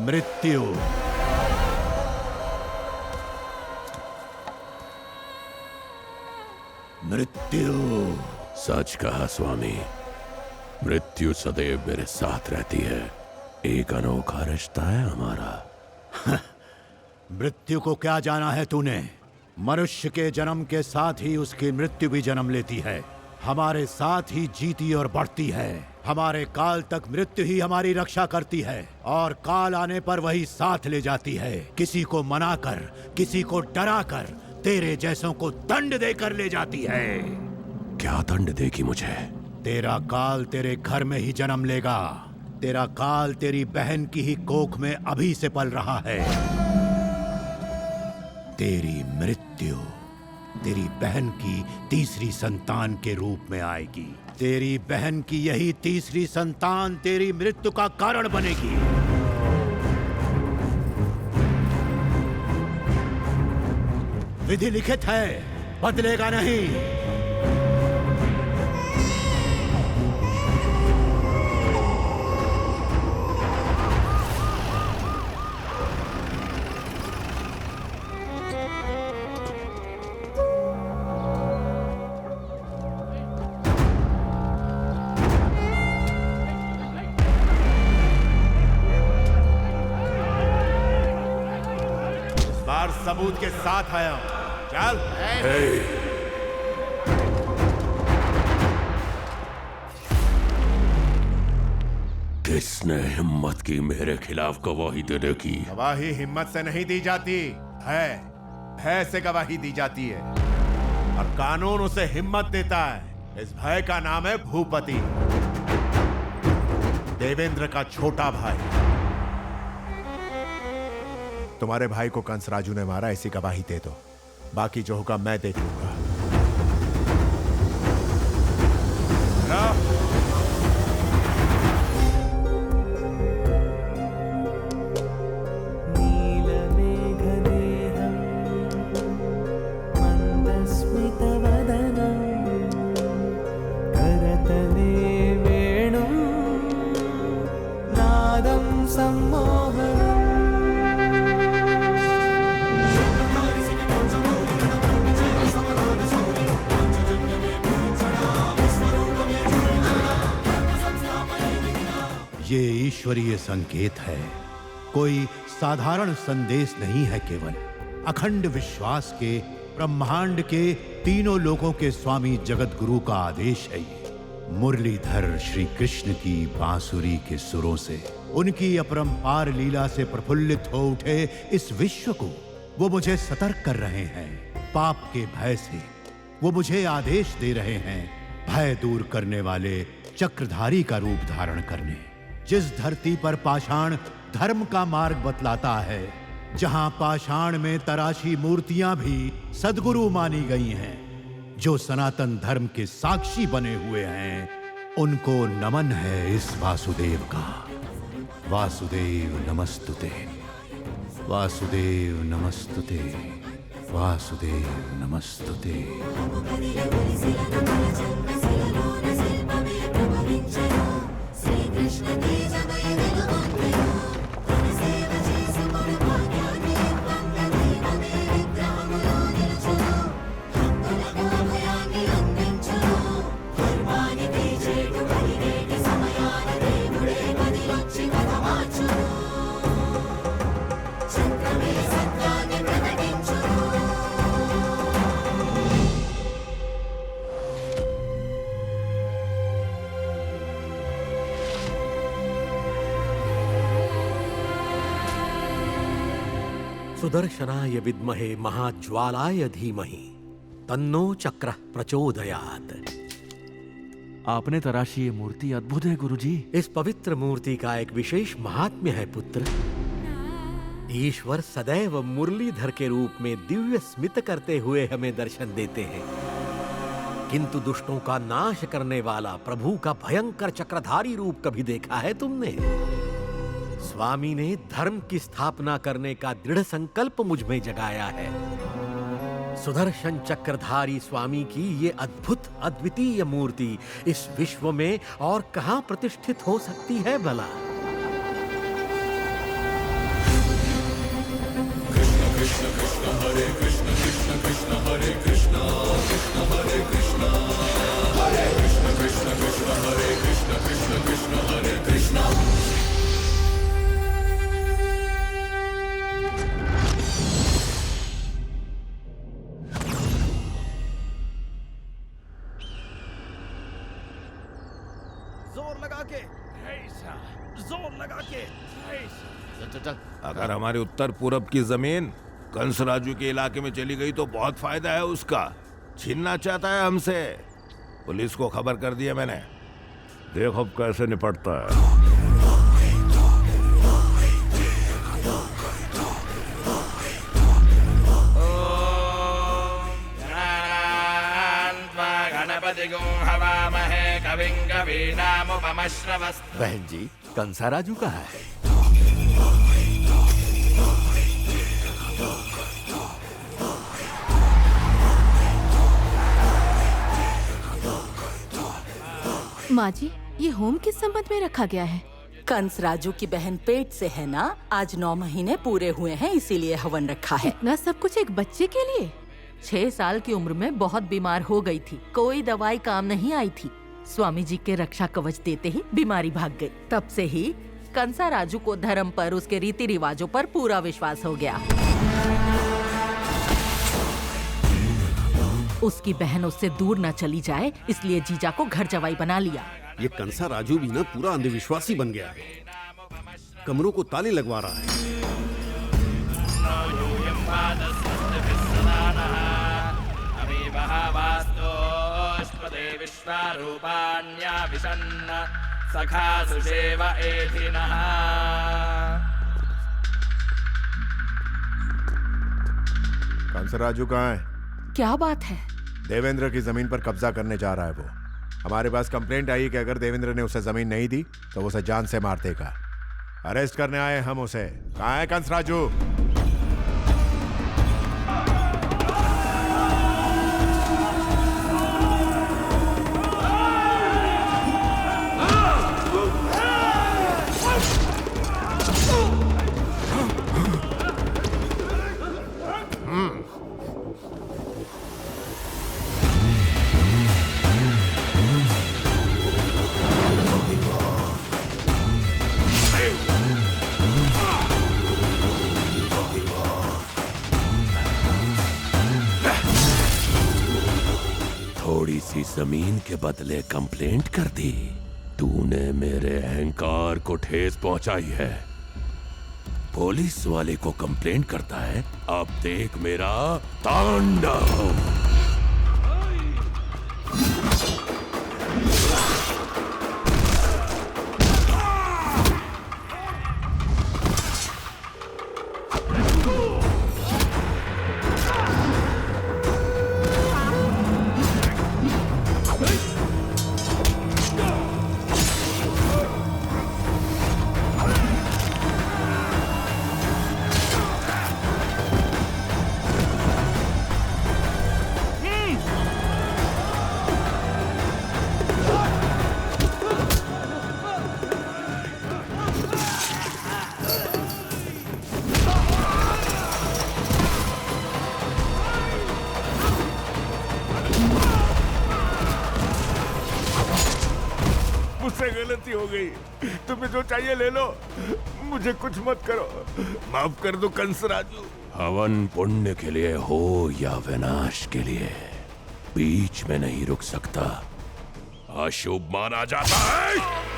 मृत्यु। मृत्यु। सच कहा स्वामी, मृत्यु सदैव मेरे साथ रहती है। एक अनोखा रिश्ता है हमारा। मृत्यु को क्या जाना है तूने? मनुष्य के जन्म के साथ ही उसकी मृत्यु भी जन्म लेती है, हमारे साथ ही जीती और बढ़ती है। हमारे काल तक मृत्यु ही हमारी रक्षा करती है और काल आने पर वही साथ ले जाती है। किसी को मनाकर, किसी को डराकर, तेरे जैसों को दंड देकर ले जाती है। क्या दंड देगी मुझे? तेरा काल तेरे घर में ही जन्म लेगा। तेरा काल तेरी बहन की ही कोख में अभी से पल रहा है। तेरी मृत्यु तेरी बहन की तीसरी संतान के रूप में आएगी। तेरी बहन की यही तीसरी संतान तेरी मृत्यु का कारण बनेगी। विधि लिखित है, बदलेगा नहीं। सबूत के साथ आया हूं। चल। किसने हिम्मत की मेरे खिलाफ गवाही देने की? गवाही हिम्मत से नहीं दी जाती, भय से गवाही दी जाती है और कानून उसे हिम्मत देता है। इस भय का नाम है भूपति, देवेंद्र का छोटा भाई। तुम्हारे भाई को कंसराजू ने मारा, ऐसी गवाही दे दो, बाकी जो होगा मैं देख लूंगा। ये ईश्वरीय संकेत है, कोई साधारण संदेश नहीं है। केवल अखंड विश्वास के, ब्रह्मांड के तीनों लोकों के स्वामी जगत गुरु का आदेश है। ये मुरलीधर श्री कृष्ण की बांसुरी के सुरों से, उनकी अपरंपार लीला से प्रफुल्लित हो उठे इस विश्व को वो मुझे सतर्क कर रहे हैं। पाप के भय से वो मुझे आदेश दे रहे हैं, भय दूर करने वाले चक्रधारी का रूप धारण करने। जिस धरती पर पाषाण धर्म का मार्ग बतलाता है, जहां पाषाण में तराशी मूर्तियां भी सद्गुरु मानी गई हैं, जो सनातन धर्म के साक्षी बने हुए हैं, उनको नमन है इस वासुदेव का। वासुदेव नमस्तुते, वासुदेव नमस्तुते, वासुदेव नमस्तुते। सुदर्शनाय विद्महे महाज्वालाय धीमहि तन्नो चक्र प्रचोदयात्। आपने तराशी ये मूर्ति अद्भुत है गुरुजी। इस पवित्र मूर्ति का एक विशेष महात्म्य है पुत्र। ईश्वर सदैव मुरलीधर के रूप में दिव्य स्मित करते हुए हमें दर्शन देते हैं, किंतु दुष्टों का नाश करने वाला प्रभु का भयंकर चक्रधारी रूप कभी देखा है तुमने? स्वामी ने धर्म की स्थापना करने का दृढ़ संकल्प मुझ में जगाया है। सुदर्शन चक्रधारी स्वामी की ये अद्भुत अद्वितीय मूर्ति इस विश्व में और कहां प्रतिष्ठित हो सकती है भला? अगर हमारे उत्तर पूरब की जमीन कंसराजू के इलाके में चली गई तो बहुत फायदा है उसका। छीनना चाहता है हमसे। पुलिस को खबर कर दिया मैंने। देख अब कैसे निपटता है। बहन जी, कंसाराजू कहाँ है? माँ जी, ये होम किस संबंध में रखा गया है? कंसराजू की बहन पेट से है ना, आज 9 महीने पूरे हुए हैं, इसीलिए हवन रखा है। इतना सब कुछ एक बच्चे के लिए? 6 साल की उम्र में बहुत बीमार हो गई थी, कोई दवाई काम नहीं आई थी। स्वामी जी के रक्षा कवच देते ही बीमारी भाग गई। तब से ही कंसाराजू को धर्म पर, उसके रीति रिवाजों पर पूरा विश्वास हो गया। उसकी बहन उससे दूर न चली जाए, इसलिए जीजा को घर जवाई बना लिया। ये कंसाराजू भी ना पूरा अंधविश्वासी बन गया है। कमरों को ताले लगवा रहा है। कंसराजू कहाँ है? क्या बात है? देवेंद्र की जमीन पर कब्जा करने जा रहा है वो। हमारे पास कंप्लेंट आई कि अगर देवेंद्र ने उसे जमीन नहीं दी तो वो उसे जान से मार देगा। अरेस्ट करने आए हम उसे। कहाँ है कंसराजू? थोड़ी सी जमीन के बदले कंप्लेंट कर दी। तूने मेरे अहंकार को ठेस पहुंचाई है। पुलिस वाले को कंप्लेंट करता है, अब देख मेरा तांडव। मुझसे गलती हो गई। तुम्हें जो चाहिए ले लो, मुझे कुछ मत करो। माफ कर दो कंसराजू। हवन पुण्य के लिए हो या विनाश के लिए, बीच में नहीं रुक सकता। अशुभ माना जाता है।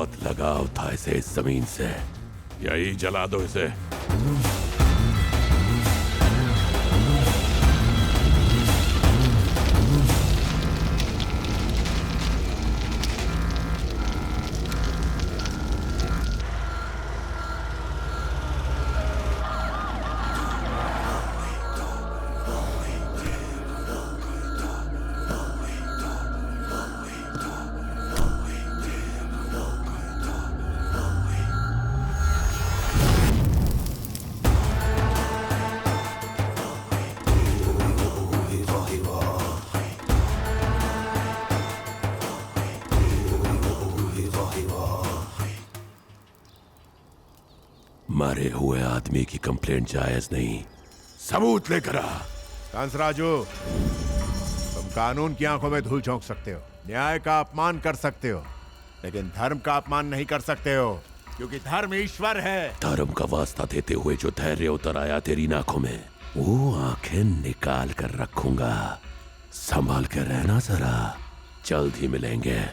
बहुत लगाव था इसे इस जमीन से। यही जला दो इसे। मरे हुए आदमी की कंप्लेंट जायज नहीं, सबूत लेकर आ। कंसराजू, तुम कानून की आंखों में धूल झोंक सकते हो, न्याय का अपमान कर सकते हो, लेकिन धर्म का अपमान नहीं कर सकते हो, क्योंकि धर्म ईश्वर है। धर्म का वास्ता देते हुए जो धैर्य उतर आया तेरी आंखों में, वो आंखें निकाल कर रखूंगा। संभाल कर रहना जरा, जल्द ही मिलेंगे।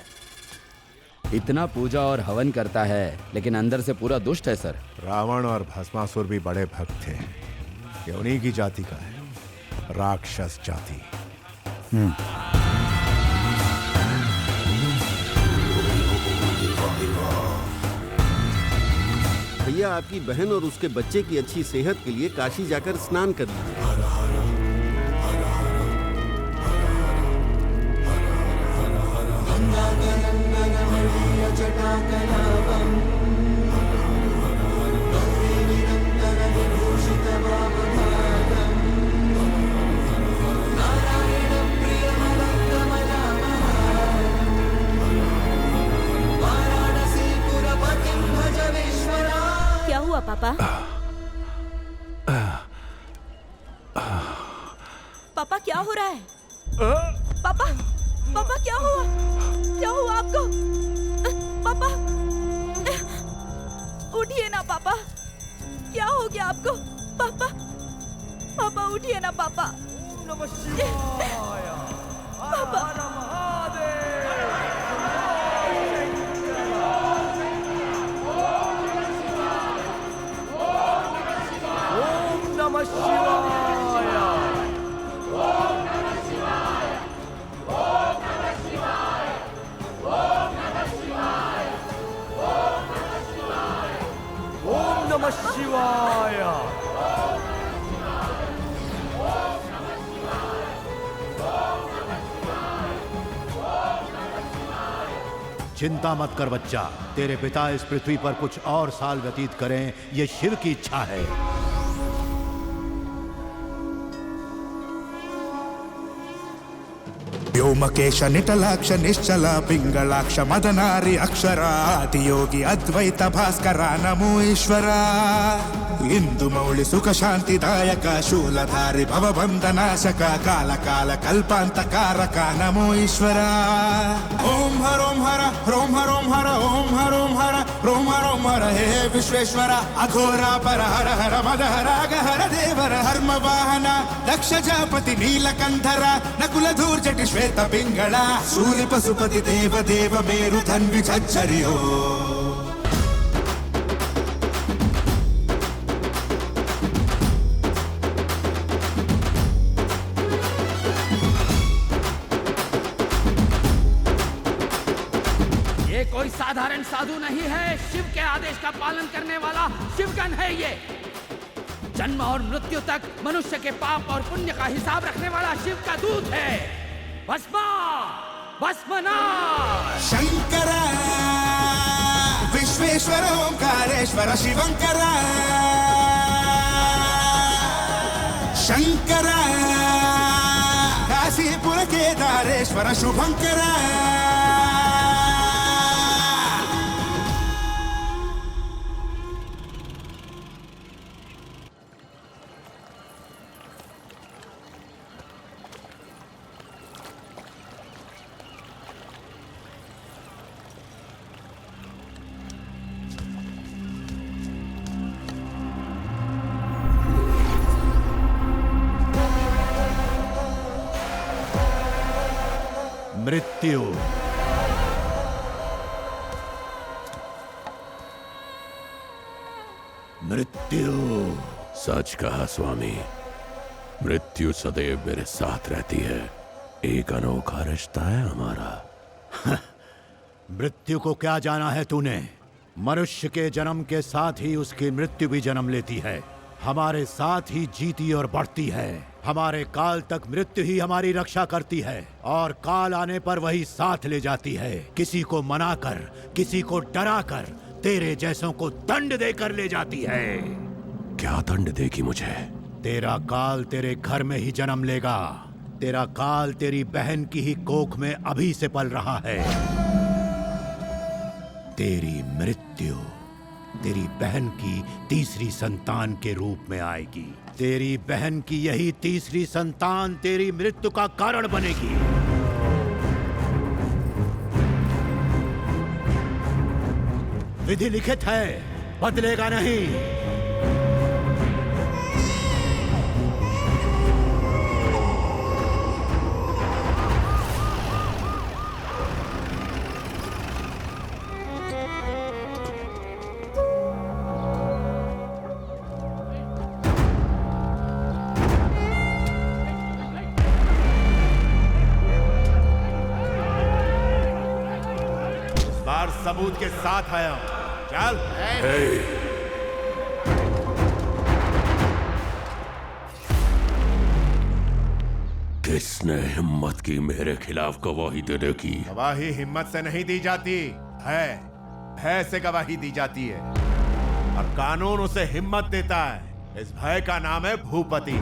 इतना पूजा और हवन करता है लेकिन अंदर से पूरा दुष्ट है सर। रावण और भस्मासुर भी बड़े भक्त थे। ये उन्हीं की जाति का है, राक्षस जाति। भैया, आपकी बहन और उसके बच्चे की अच्छी सेहत के लिए काशी जाकर स्नान कर लीजिए। क्या हुआ पापा? पापा क्या हो रहा है? पापा, पापा क्या हुआ? क्या हुआ आपको? पापा, उठिए ना पापा। क्या हो गया आपको? पापा, पापा उठिए ना पापा। पापा, चिंता मत कर बच्चा, तेरे पिता इस पृथ्वी पर कुछ और साल व्यतीत करें, ये शिव की इच्छा है। व्योमकेश निटलाक्ष निश्चल पिंगलाक्ष मदनारि अक्षराति योगी अद्वैत भास्कर नमो ईश्वरा। इंदु मौलि सुख शांतिदायक शूलधारि भवबंधनाशक काल काल कल्पांतकारक नमो ईश्वरा। ओम हर ओम हर रोम हर ओम हर ओम हर ओम हर रोम हर ओम हर हे विश्वेश्वरा। अघोरा पर हर हर मद हर हर देवर हर्म वाहना दक्ष जापति नीलकंधर नकुल धूर जटि श्वेत पिंगला सूर्य पशुपति देव देव मेरु धन्वि झज्झरियो। ये कोई साधारण साधु नहीं है, शिव के आदेश का पालन करने वाला शिवगण है ये। जन्म और मृत्यु तक मनुष्य के पाप और पुण्य का हिसाब रखने वाला शिव का दूत है। भस्मा भस्मनाश। शंकर विश्वेश्वर ओंकारेश्वर शिवंकर शंकर काशीपुर केदारेश्वर शुभंकर। मृत्यु मृत्यु। सच कहा स्वामी, मृत्यु सदैव मेरे साथ रहती है। एक अनोखा रिश्ता है हमारा। मृत्यु को क्या जाना है तूने? मनुष्य के जन्म के साथ ही उसकी मृत्यु भी जन्म लेती है, हमारे साथ ही जीती और बढ़ती है। हमारे काल तक मृत्यु ही हमारी रक्षा करती है और काल आने पर वही साथ ले जाती है। किसी को मनाकर, किसी को डराकर, तेरे जैसों को दंड देकर ले जाती है। क्या दंड देगी मुझे? तेरा काल तेरे घर में ही जन्म लेगा। तेरा काल तेरी बहन की ही कोख में अभी से पल रहा है। तेरी मृत्यु तेरी बहन की तीसरी संतान के रूप में आएगी। तेरी बहन की यही तीसरी संतान तेरी मृत्यु का कारण बनेगी। विधि लिखित है, बदलेगा नहीं। सबूत के साथ आया हूं। चल। किसने हिम्मत की मेरे खिलाफ गवाही देने की? गवाही हिम्मत से नहीं दी जाती है, भय से गवाही दी जाती है और कानून उसे हिम्मत देता है। इस भय का नाम है भूपति,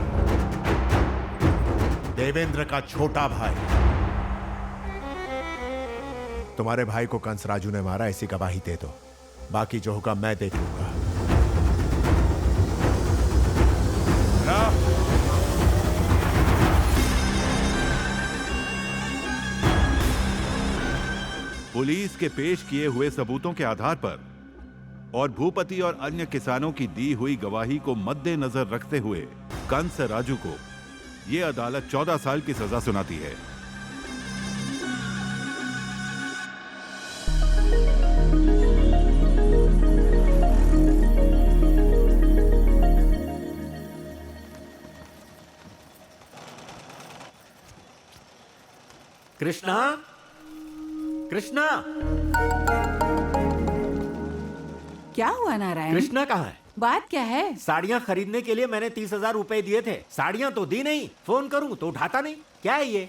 देवेंद्र का छोटा भाई। तुम्हारे भाई को कंसराजू ने मारा, ऐसी गवाही दे दो, बाकी जो होगा मैं देख लूंगा। पुलिस के पेश किए हुए सबूतों के आधार पर और भूपति और अन्य किसानों की दी हुई गवाही को मद्देनजर रखते हुए कंस राजू को यह अदालत 14 साल की सजा सुनाती है। कृष्णा, कृष्णा, क्या हुआ नारायण? कृष्णा कहाँ है? बात क्या है? साड़ियाँ खरीदने के लिए मैंने 30,000 रुपए दिए थे, साड़ियाँ तो दी नहीं। फोन करूँ तो उठाता नहीं। क्या है ये?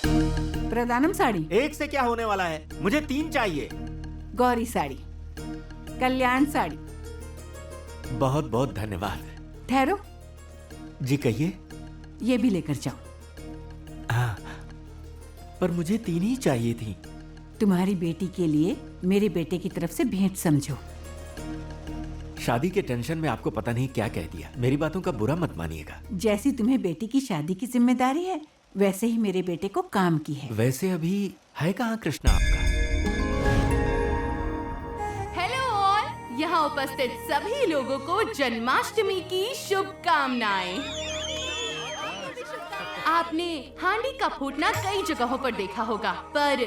प्रधानम साड़ी। एक से क्या होने वाला है? मुझे 3 चाहिए। गौरी साड़ी, कल्याण साड़ी। बहुत बहुत धन्यवाद। ठहरो। जी कहिए। ये भी लेकर जाओ। हाँ, पर मुझे 3 ही चाहिए थी। तुम्हारी बेटी के लिए मेरे बेटे की तरफ से भेंट समझो। शादी के टेंशन में आपको पता नहीं क्या कह दिया। मेरी बातों का बुरा मत मानिएगा। जैसी तुम्हें बेटी की शादी की जिम्मेदारी है, वैसे ही मेरे बेटे को काम की है। वैसे अभी है कहाँ कृष्णा आपका? हेलो ऑल, यहाँ उपस्थित सभी लोगों को जन्माष्टमी की शुभकामनाएं। आपने हांडी का फूटना कई जगहों पर देखा होगा, पर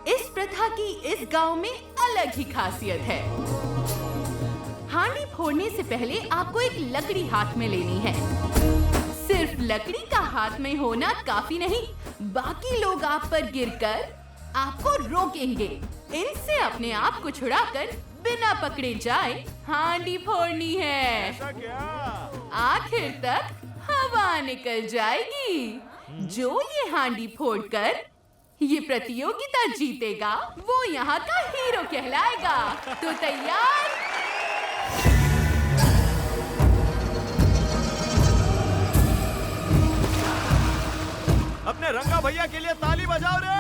इस प्रथा की इस गांव में अलग ही खासियत है। हांडी फोड़ने से पहले आपको एक लकड़ी हाथ में लेनी है। सिर्फ लकड़ी का हाथ में होना काफी नहीं, बाकी लोग आप पर गिरकर आपको रोकेंगे। इनसे अपने आप को छुड़ाकर बिना पकड़े जाए हांडी फोड़नी है। आखिर तक हवा निकल जाएगी। जो ये हांडी फोड़कर ये प्रतियोगिता जीतेगा, वो यहाँ का हीरो कहलाएगा। तो तैयार? अपने रंगा भैया के लिए ताली बजाओ रे।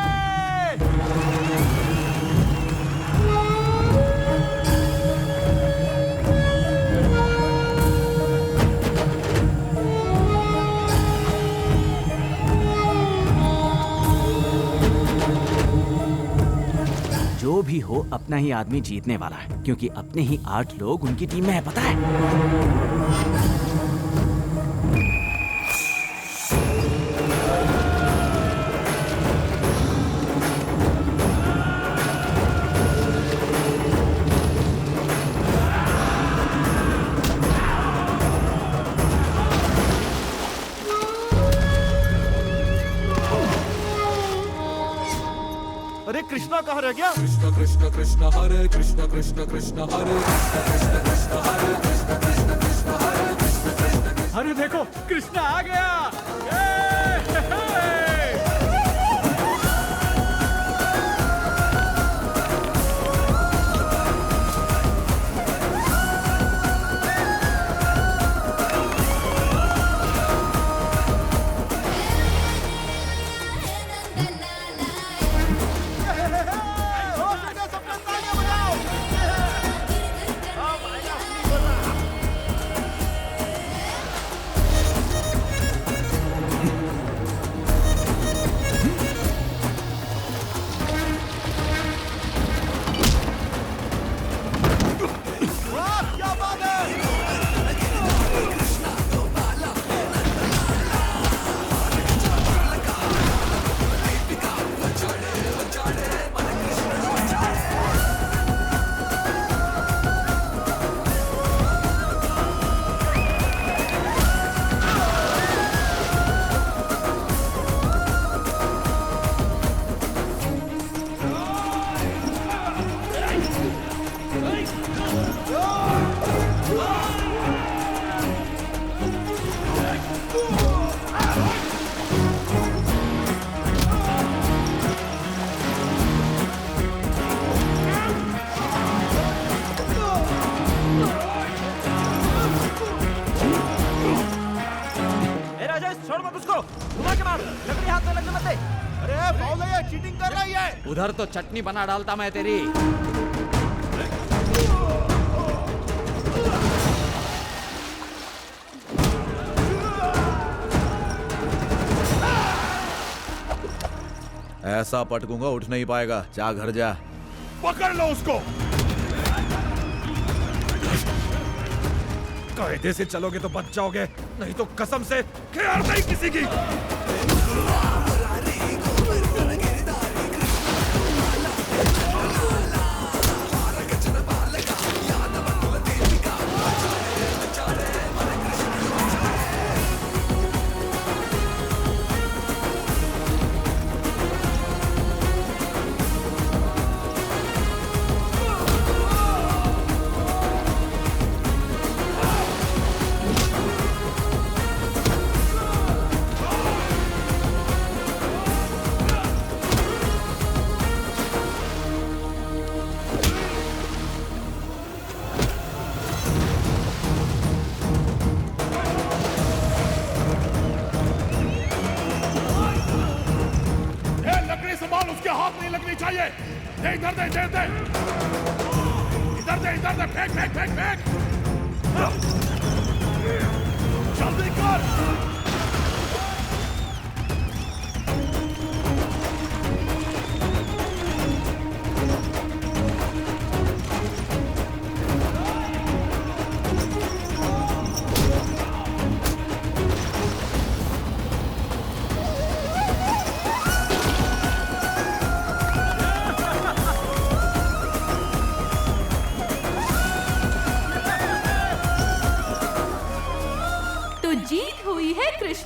जो भी हो, अपना ही आदमी जीतने वाला है, क्योंकि अपने ही 8 लोग उनकी टीम में है, पता है। कहाँ रह गया? कृष्ण कृष्ण कृष्ण हरे कृष्ण कृष्ण कृष्ण हरे कृष्ण कृष्ण हरे कृष्ण कृष्ण कृष्ण हरे कृष्ण कृष्ण। अरे देखो कृष्ण आ गया। उधर तो चटनी बना डालता मैं तेरी। ऐसा पटकूंगा उठ नहीं पाएगा। जा घर जा। पकड़ लो उसको। कायदे से चलोगे तो बच जाओगे, नहीं तो कसम से खैर नहीं किसी की।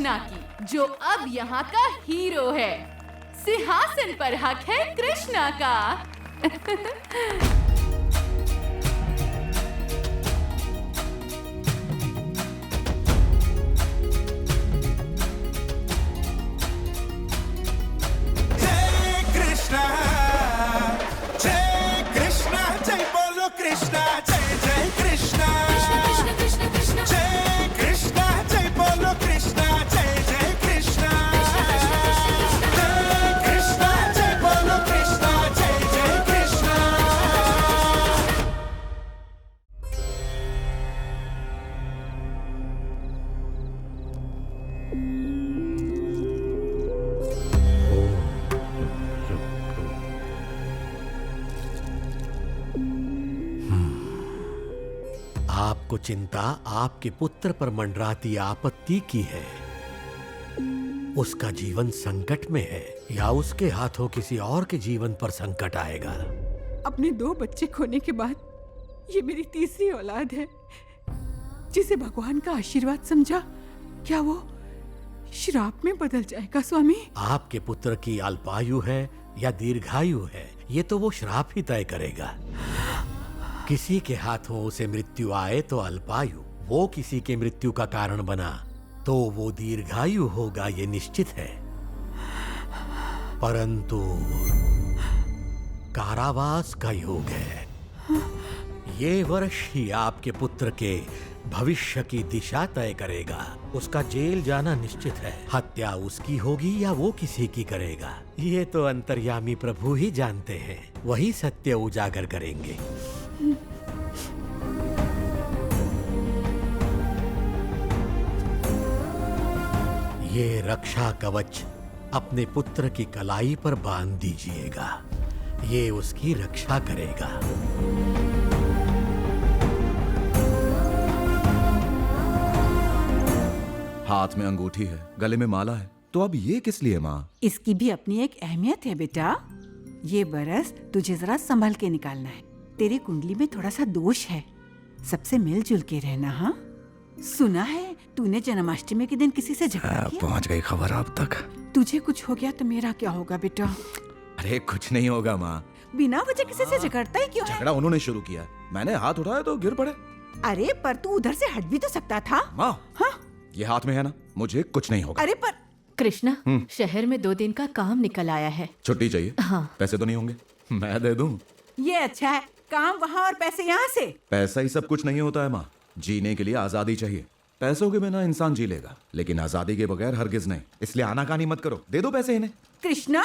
की, जो अब यहाँ का हीरो है। सिंहासन पर हक है कृष्णा का। आपको चिंता आपके पुत्र पर मंडराती आपत्ति की है। उसका जीवन संकट में है या उसके हाथों किसी और के जीवन पर संकट आएगा। अपने 2 बच्चे खोने के बाद ये मेरी तीसरी औलाद है, जिसे भगवान का आशीर्वाद समझा। क्या वो श्राप में बदल जाएगा स्वामी? आपके पुत्र की अल्पायु है या दीर्घायु है, ये तो वो श्राप ही तय करेगा। किसी के हाथों उसे मृत्यु आए तो अल्पायु, वो किसी के मृत्यु का कारण बना तो वो दीर्घायु होगा, ये निश्चित है। परंतु कारावास का योग है। ये वर्ष ही आपके पुत्र के भविष्य की दिशा तय करेगा। उसका जेल जाना निश्चित है। हत्या उसकी होगी या वो किसी की करेगा, ये तो अंतर्यामी प्रभु ही जानते हैं। वही सत्य उजागर करेंगे। ये रक्षा कवच अपने पुत्र की कलाई पर बांध दीजिएगा, ये उसकी रक्षा करेगा। हाथ में अंगूठी है, गले में माला है, तो अब ये किस लिए माँ? इसकी भी अपनी एक अहमियत है बेटा। ये बरस तुझे जरा संभल के निकालना है। तेरी कुंडली में थोड़ा सा दोष है, सबसे मिलजुल के रहना। हाँ, सुना है तूने जन्माष्टमी के दिन किसी से झगड़ा किया? पहुंच गई खबर अब तक। तुझे कुछ हो गया तो मेरा क्या होगा बेटा? अरे कुछ नहीं होगा माँ। बिना वजह किसी से झगड़ता ही क्यों है? झगड़ा उन्होंने शुरू किया, मैंने हाथ उठाया तो गिर पड़े। अरे पर तू उधर से हट भी तो सकता था। माँ, हाँ? ये हाथ में है ना, मुझे कुछ नहीं होगा। अरे पर कृष्णा, शहर में 2 दिन का काम निकल आया है। छुट्टी चाहिए? हाँ। पैसे तो नहीं होंगे? मैं दे दूं। ये अच्छा है, काम वहाँ और पैसे यहाँ से। पैसा ही सब कुछ नहीं होता है माँ, जीने के लिए आजादी चाहिए। पैसों के बिना इंसान जी लेगा, लेकिन आजादी के बगैर हरगिज नहीं। इसलिए आनाकानी मत करो, दे दो पैसे इन्हें। कृष्णा,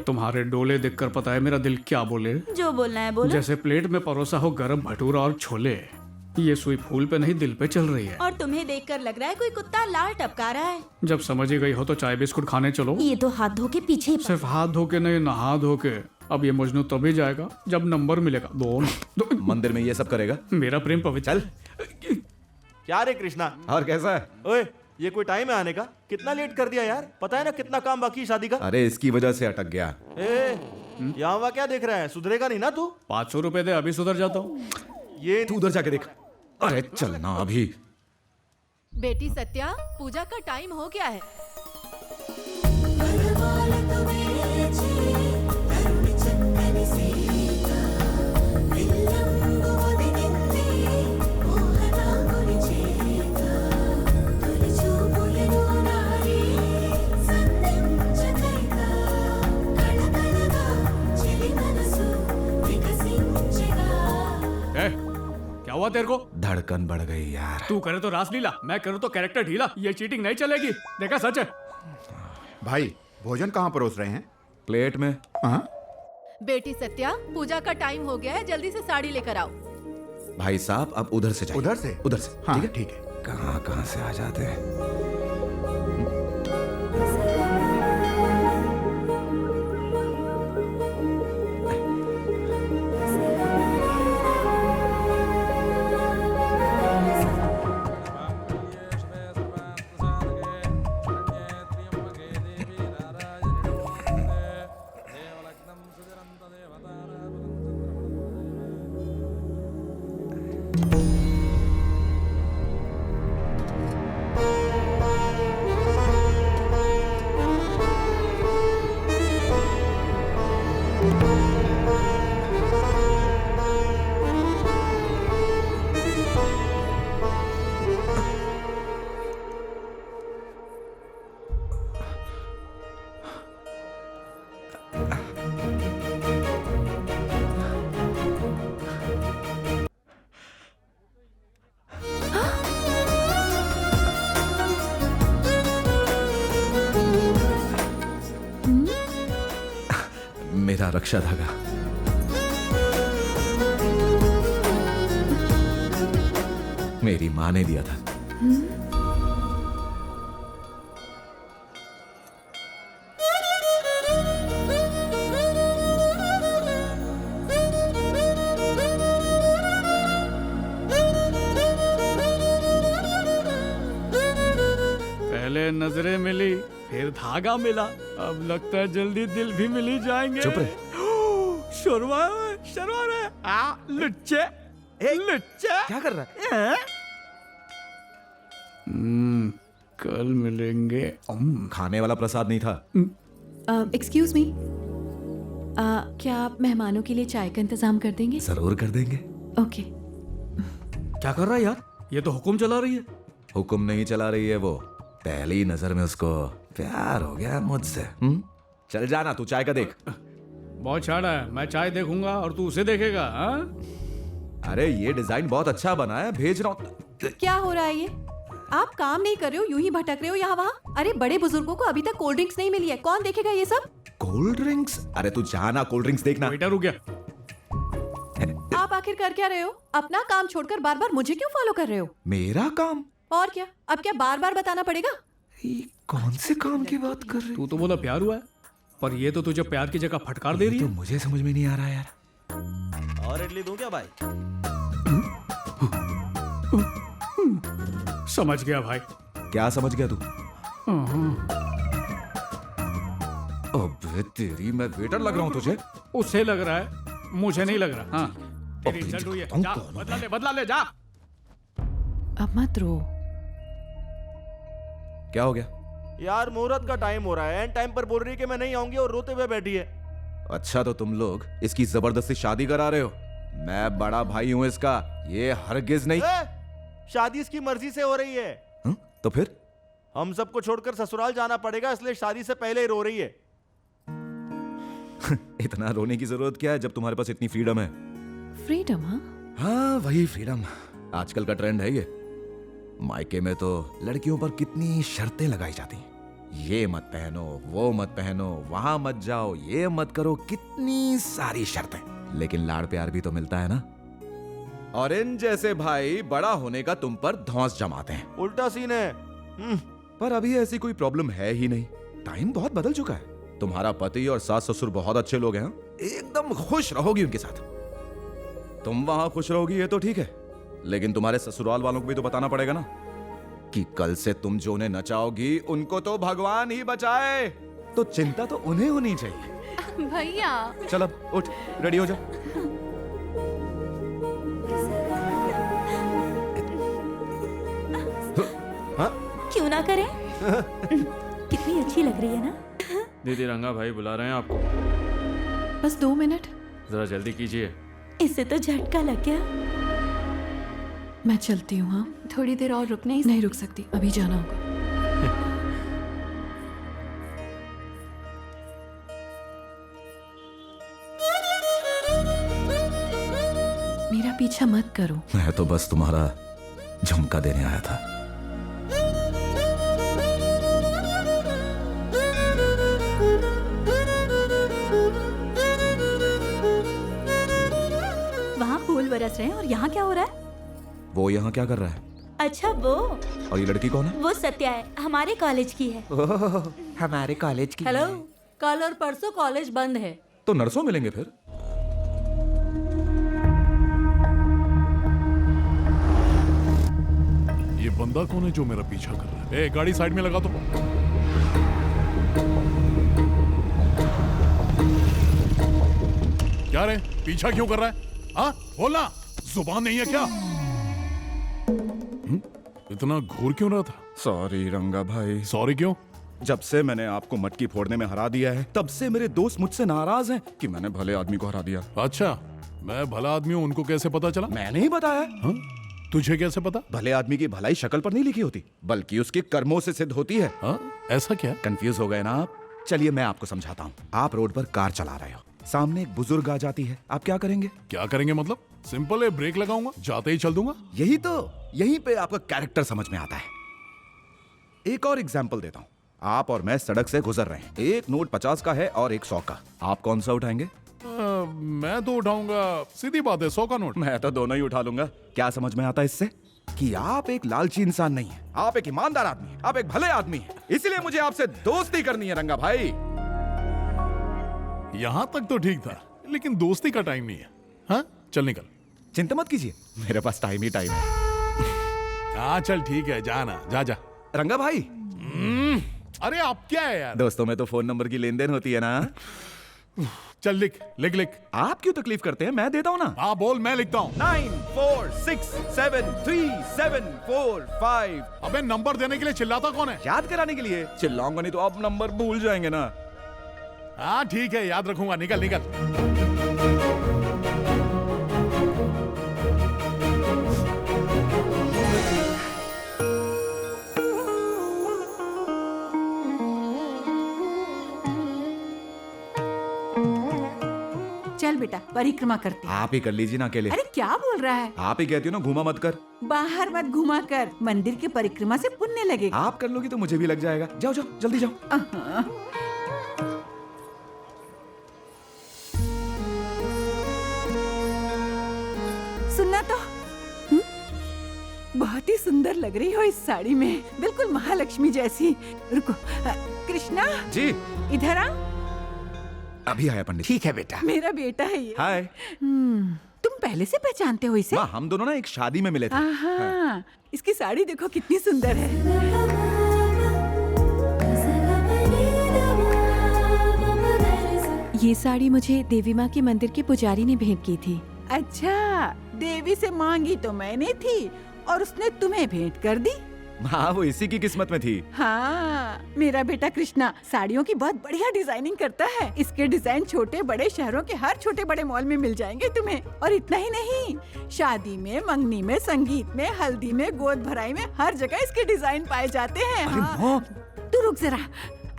तुम्हारे डोले देखकर पता है मेरा दिल क्या बोले। जो बोलना है बोलो। जैसे प्लेट में परोसा हो गरम भटूरा और छोले। ये सुई फूल पे नहीं दिल पे चल रही है। और तुम्हें देखकर लग रहा है कोई कुत्ता लाल टपका रहा है। जब समझ ही गई हो तो चाय बिस्कुट खाने चलो। ये तो हाथ धो के पीछे सिर्फ हाथ धो के नहीं, नहा धो के। अब ये मजनू तभी जाएगा जब नंबर मिलेगा। दो मंदिर में ये सब करेगा। मेरा प्रेम पवित्र। क्या रे कृष्णा, और कैसा है? ओए, ये कोई टाइम है आने का? कितना लेट कर दिया यार, पता है ना कितना काम बाकी है शादी का। अरे इसकी वजह से अटक गया। यहाँ वहाँ क्या देख रहा है, सुधरेगा नहीं ना तू? 500 रुपए दे, अभी सुधर जाता हूँ। ये तू उधर जाके देख। अरे चलना अभी। बेटी सत्या, पूजा का टाइम हो गया है। क्या हुआ तेरे को? धड़कन बढ़ गई यार। तू करे तो रासलीला, मैं करूँ तो कैरेक्टर ढीला। ये चीटिंग नहीं चलेगी। देखा सच है। भाई भोजन कहाँ परोस रहे हैं? प्लेट में। बेटी सत्या, पूजा का टाइम हो गया है, जल्दी से साड़ी लेकर आओ। भाई साहब अब उधर से जाइए। उधर से? उधर से। हाँ, ठीक है, ठीक है। कहाँ से आ जाते हैं। मेरा रक्षा धागा। मेरी माँ ने दिया था। पहले नजरें मिली, फिर धागा मिला, अब लगता है जल्दी दिल भी मिल ही जाएंगे। चुप रहे। शर्मा रहे। लुच्चे, लुच्चे। क्या कर रहा है? कल मिलेंगे। खाने वाला प्रसाद नहीं था। एक्सक्यूज मी, क्या आप मेहमानों के लिए चाय का इंतजाम कर देंगे? जरूर कर देंगे। ओके। क्या कर रहा है यार? ये तो हुक्म चला रही है। हुक्म नहीं चला रही है वो, पहली नजर में उसको प्यार हो गया मुझसे। चल जाना, तू चाय का देख। बहुत छाड़ा है, मैं चाय देखूंगा और तू उसे देखेगा। हाँ? अरे ये डिजाइन बहुत अच्छा बना है, भेज रहा हूँ। क्या हो रहा है ये? आप काम नहीं कर रहे हो, यूं ही भटक रहे हो यहाँ वहाँ। अरे बड़े बुजुर्गों को अभी तक कोल्ड ड्रिंक्स नहीं मिली है, कौन देखेगा ये सब? Cold drinks? अरे तू जाना, कोल्ड ड्रिंक्स देखना। बेटा रुक गया। आप आखिर कर क्या रहे हो? अपना काम छोड़कर बार बार मुझे क्यों फॉलो कर रहे हो? मेरा काम? और क्या, अब क्या बार बार बताना पड़ेगा? कौन से काम की बात कर रही? तू तो बोला प्यार हुआ है, पर ये तो तुझे प्यार की जगह फटकार दे रही है। तो मुझे समझ में नहीं आ रहा यार। और इडली दूं क्या भाई? समझ गया भाई। क्या समझ गया तू? अबे तेरी, मैं वेटर लग रहा हूँ तुझे? उसे लग रहा है, मुझे नहीं लग रहा। हाँ, तेरी इज्जत हुई है। जा, बदला ले जा। अब मत रो। क्या हो गया? यार मुहूर्त का टाइम हो रहा है, एंड टाइम पर बोल रही है कि मैं नहीं आऊंगी और रोते हुए बैठी है। अच्छा तो तुम लोग इसकी जबरदस्ती शादी करा रहे हो? मैं बड़ा भाई हूँ इसका, ये हरगिज नहीं। शादी इसकी मर्जी से हो रही है। तो फिर? हम सबको छोड़कर ससुराल जाना पड़ेगा, इसलिए शादी से पहले ही रो रही है। इतना रोने की जरूरत क्या है जब तुम्हारे पास इतनी फ्रीडम है? फ्रीडम? हाँ वही फ्रीडम, आजकल का ट्रेंड है ये। मायके में तो लड़कियों पर कितनी शर्तें लगाई जाती हैं। ये मत पहनो, वो मत पहनो, वहां मत जाओ, ये मत करो, कितनी सारी शर्तें। लेकिन लाड़ प्यार भी तो मिलता है ना। और इन जैसे भाई बड़ा होने का तुम पर धौंस जमाते हैं। उल्टा सीन है। पर अभी ऐसी कोई प्रॉब्लम है ही नहीं, टाइम बहुत बदल चुका है। तुम्हारा पति और सास ससुर बहुत अच्छे लोग हैं, एकदम खुश रहोगी उनके साथ। तुम वहां खुश रहोगी ये तो ठीक है, लेकिन तुम्हारे ससुराल वालों को भी तो बताना पड़ेगा ना कि कल से तुम जो उन्हें नचाओगी उनको तो भगवान ही बचाए। तो चिंता तो उन्हें होनी चाहिए। भैया चल अब उठ, रेडी हो जा। क्यों ना करें? कितनी अच्छी लग रही है ना। दीदी रंगा भाई बुला रहे हैं आपको। बस 2 मिनट, जरा जल्दी कीजिए। इससे तो झटका लग गया। मैं चलती हूँ। हाँ, थोड़ी देर और रुकने नहीं रुक सकती, अभी जाना होगा। मेरा पीछा मत करो। मैं तो बस तुम्हारा झुमका देने आया था। वहाँ फूल बरस रहे हैं और यहाँ क्या हो रहा है? वो यहाँ क्या कर रहा है? अच्छा वो। और ये लड़की कौन है? वो सत्या है, हमारे कॉलेज की है। हमारे कॉलेज की। हेलो, कल और परसों कॉलेज बंद है। तो नर्सों मिलेंगे फिर। ये बंदा कौन है जो मेरा पीछा कर रहा है? ए, गाड़ी साइड में लगा तो। क्या रे, पीछा क्यों कर रहा है? हाँ बोलना, जुबान नहीं है क्या? इतना घूर क्यों रहा था? सॉरी रंगा भाई। सॉरी क्यों? जब से मैंने आपको मटकी फोड़ने में हरा दिया है, तब से मेरे दोस्त मुझसे नाराज हैं कि मैंने भले आदमी को हरा दिया। अच्छा, मैं भला आदमी हूँ, उनको कैसे पता चला? मैंने ही बताया। हाँ? तुझे कैसे पता? भले आदमी की भलाई शक्ल पर नहीं लिखी होती, बल्कि उसके कर्मों से सिद्ध होती है। हाँ? ऐसा क्या? कंफ्यूज हो गए ना आप? चलिए मैं आपको समझाता हूँ। आप रोड पर कार चला रहे हो, सामने एक बुजुर्ग आ जाती है, आप क्या करेंगे? क्या करेंगे मतलब? सिंपल है, ब्रेक लगाऊंगा, जाते ही चल दूंगा। यही तो, यहीं पे आपका कैरेक्टर समझ में आता है। एक और एग्जाम्पल देता हूँ। आप और मैं सड़क से गुजर रहे हैं, एक नोट 50 का है और एक 100 का। आप कौन सा उठाएंगे? मैं तो उठाऊंगा, सीधी बात है, 100 का नोट। मैं तो दोनों ही उठा लूंगा। क्या समझ में आता है इससे? कि आप एक लालची इंसान नहीं है, आप एक ईमानदार आदमी है, आप एक भले आदमी है। इसीलिए मुझे आपसे दोस्ती करनी है रंगा भाई। यहाँ तक तो ठीक था, लेकिन दोस्ती का टाइम नहीं है। हाँ चल निकल। चिंता मत कीजिए, मेरे पास टाइम ही टाइम है। हाँ चल ठीक है, जाना, जा जा। रंगा भाई। अरे आप क्या है यार? दोस्तों में तो फोन नंबर की लेन देन होती है ना। चल लिख लिख लिख। आप क्यों तकलीफ करते हैं, मैं देता हूँ ना। हाँ बोल, मैं लिखता हूँ। 9 4 6 7 3 7 4 5। अबे नंबर देने के लिए चिल्लाता कौन है? याद कराने के लिए। चिल्लाऊंगा नहीं तो आप नंबर भूल जाएंगे ना। हाँ ठीक है, याद रखूंगा। निकल निकल। चल बेटा परिक्रमा करते हैं। आप ही कर लीजिए ना अकेले। अरे क्या बोल रहा है? आप ही कहती हो ना घुमा मत कर। बाहर मत घुमा कर, मंदिर की परिक्रमा से पुण्य लगेगा। आप कर लोगी तो मुझे भी लग जाएगा। जाओ जाओ जल्दी जाओ। सुनना तो बहुत ही सुंदर लग रही हो इस साड़ी में, बिल्कुल महालक्ष्मी जैसी। रुको कृष्णा जी इधर आ। अभी आया पंडित। ठीक है बेटा। मेरा बेटा है ये। हाय। तुम पहले से पहचानते हो इसे? हम दोनों ना एक शादी में मिले थे। हाँ। इसकी साड़ी देखो कितनी सुंदर है। ये साड़ी मुझे देवी माँ के मंदिर के पुजारी ने भेंट की थी। अच्छा, देवी से मांगी तो मैंने थी और उसने तुम्हें भेंट कर दी। हाँ वो इसी की किस्मत में थी। हाँ, मेरा बेटा कृष्णा साड़ियों की बहुत बढ़िया डिजाइनिंग करता है। इसके डिजाइन छोटे बड़े शहरों के हर छोटे बड़े मॉल में मिल जाएंगे तुम्हें। और इतना ही नहीं, शादी में, मंगनी में, संगीत में, हल्दी में, गोद भराई में, हर जगह इसके डिजाइन पाए जाते हैं। हाँ। तू रुक जरा।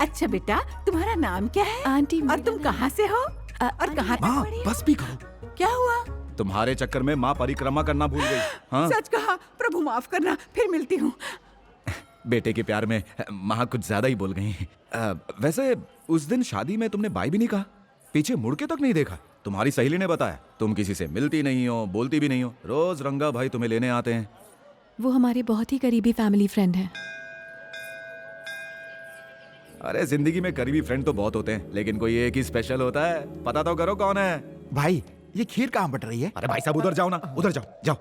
अच्छा बेटा, तुम्हारा नाम क्या है? आंटी। और तुम कहाँ से हो और कहाँ तक पढ़ी हो? बस भी करो। क्या हुआ? तुम्हारे चक्कर में माँ परिक्रमा करना भूल गई। हाँ? सच कहा, प्रभु माफ करना। फिर मिलती हूँ। बेटे के प्यार में माँ कुछ ज्यादा ही बोल गई। वैसे उस दिन शादी में तुमने बाय भी नहीं कहा, पीछे मुड़ के तक नहीं देखा। तुम्हारी सहेली ने बताया तुम किसी से मिलती नहीं हो, बोलती भी नहीं हो। रोज रंगा भाई तुम्हें लेने आते हैं। वो हमारे बहुत ही करीबी फैमिली फ्रेंड है। अरे जिंदगी में करीबी फ्रेंड तो बहुत होते हैं, लेकिन कोई एक ही स्पेशल होता है। पता तो करो कौन है। भाई ये खीर कहाँ बट रही है? अरे भाई साहब उधर जाओ ना, उधर जाओ जाओ।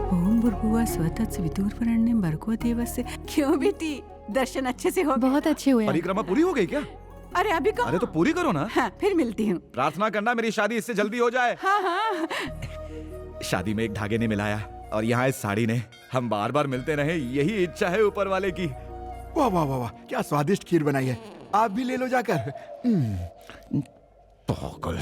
ओम भूर्भुवः स्वः तत्सवितुर्वरेण्यं भर्गो देवस्य। क्यों बेटी, दर्शन अच्छे से हो? बहुत अच्छे हुए। परिक्रमा पूरी हो गई क्या? अरे अभी कहाँ? अरे तो पूरी करो ना। हाँ, फिर मिलती हूँ। प्रार्थना करना मेरी शादी इससे जल्दी हो जाए। हाँ हाँ। शादी में एक धागे ने मिलाया और यहाँ इस साड़ी ने। हम बार बार मिलते रहे, यही इच्छा है ऊपर वाले की। वाह वाह वाह वाह, क्या स्वादिष्ट खीर बनाई है। आप भी ले लो जाकर।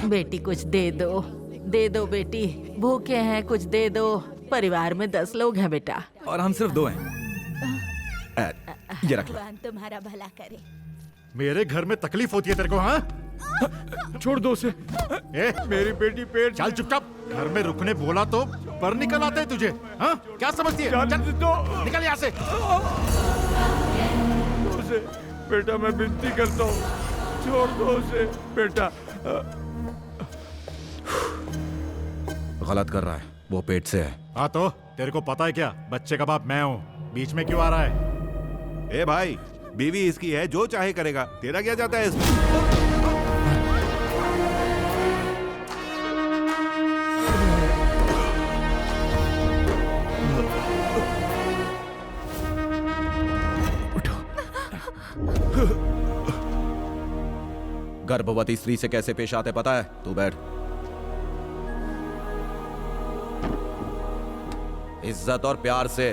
बेटी कुछ दे दो, दे दो बेटी, भूखे हैं, कुछ दे दो। परिवार में 10 लोग हैं बेटा। और हम सिर्फ 2 हैं। ये रख लो। भगवान तुम्हारा भला करे। मेरे घर में तकलीफ होती है तेरे को? हाँ छोड़ दो उसे। मेरी बेटी पेट। चल चुपचाप। घर में रुकने बोला तो पर निकल आते है तुझे। हाँ क्या समझती है? चल निकल यहाँ से। उसे बेटा मैं विनती करता हूँ, छोड़ दो उसे बेटा। गलत कर रहा है, वो पेट से है। हाँ तो तेरे को पता है क्या, बच्चे का बाप मैं हूँ, बीच में क्यों आ रहा है? ए भाई, बीवी इसकी है, जो चाहे करेगा, तेरा क्या जाता है इसमें? गर्भवती स्त्री से कैसे पेश आते पता है? तू बैठ। इज्जत और प्यार से।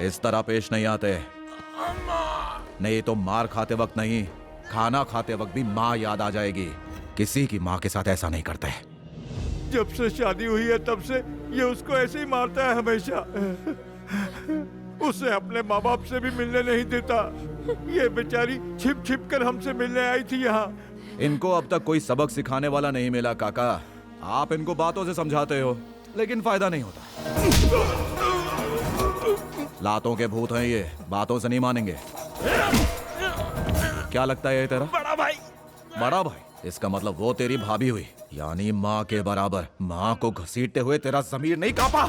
इस तरह पेश नहीं आते, नहीं तो मार खाते वक्त नहीं, खाना खाते वक्त भी माँ याद आ जाएगी। किसी की माँ के साथ ऐसा नहीं करते। जब से शादी हुई है तब से ये उसको ऐसे ही मारता है हमेशा। उसे अपने माँ बाप से भी मिलने नहीं देता। ये बेचारी छिप छिप कर हमसे मिलने आई थी यहाँ। इनको अब तक कोई सबक सिखाने वाला नहीं मिला काका। आप इनको बातों से समझाते हो, लेकिन फायदा नहीं होता। लातों के भूत हैं ये, बातों से नहीं मानेंगे। क्या लगता है ये तेरा? बड़ा भाई। बड़ा भाई? इसका मतलब वो तेरी भाभी हुई, यानी माँ के बराबर। माँ को घसीटते हुए तेरा ज़मीर नहीं कांपा?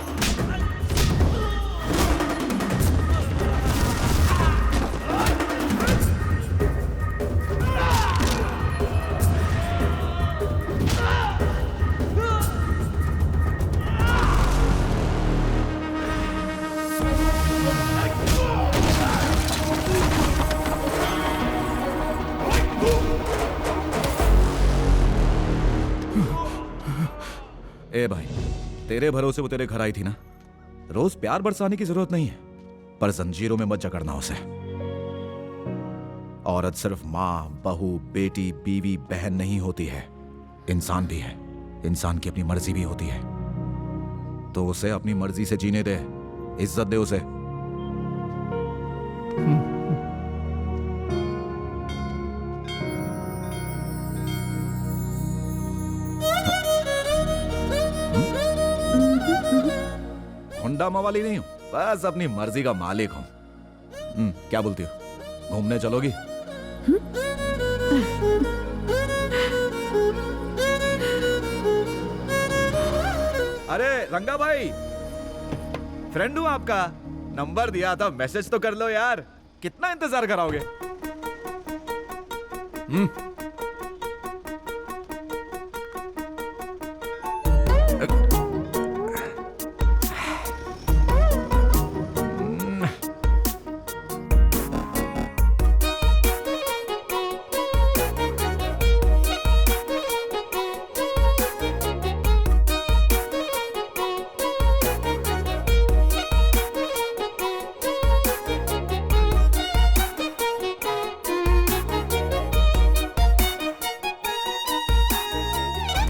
ए भाई, तेरे भरोसे वो तेरे घर आई थी ना, रोज प्यार बरसाने की जरूरत नहीं है, पर जंजीरों में मत जकड़ना उसे। औरत सिर्फ माँ, बहू, बेटी, बीवी, बहन नहीं होती है, इंसान भी है। इंसान की अपनी मर्जी भी होती है, तो उसे अपनी मर्जी से जीने दे, इज्जत दे उसे। होंडा मवाली नहीं हूं, बस अपनी मर्जी का मालिक हूं। क्या बोलती हो, घूमने चलोगी? अरे रंगा भाई, फ्रेंड हूं आपका, नंबर दिया था, मैसेज तो कर लो यार, कितना इंतजार कराओगे?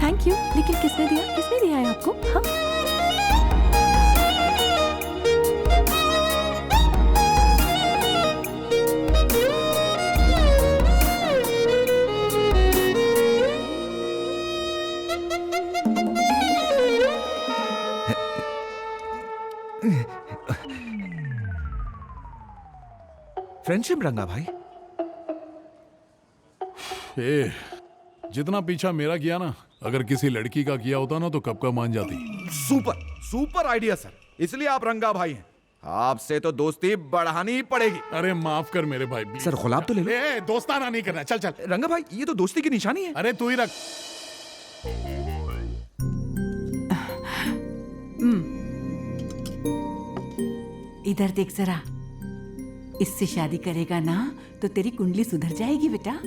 थैंक यू, लेकिन किसने दिया है आपको? हाँ? फ्रेंडशिप रंगा भाई। जितना पीछा मेरा किया ना, अगर किसी लड़की का किया होता ना तो कब का मान जाती। सुपर सुपर आइडिया सर, इसलिए आप रंगा भाई हैं, आपसे तो दोस्ती बढ़ानी ही पड़ेगी। अरे माफ कर मेरे भाई, सर गुलाब तो ले लो। दोस्ताना नहीं करना, चल चल। रंगा भाई, ये तो दोस्ती की निशानी है। अरे तू ही रख। इधर देख जरा, इससे शादी करेगा ना तो तेरी कुंडली सुधर जाएगी बेटा।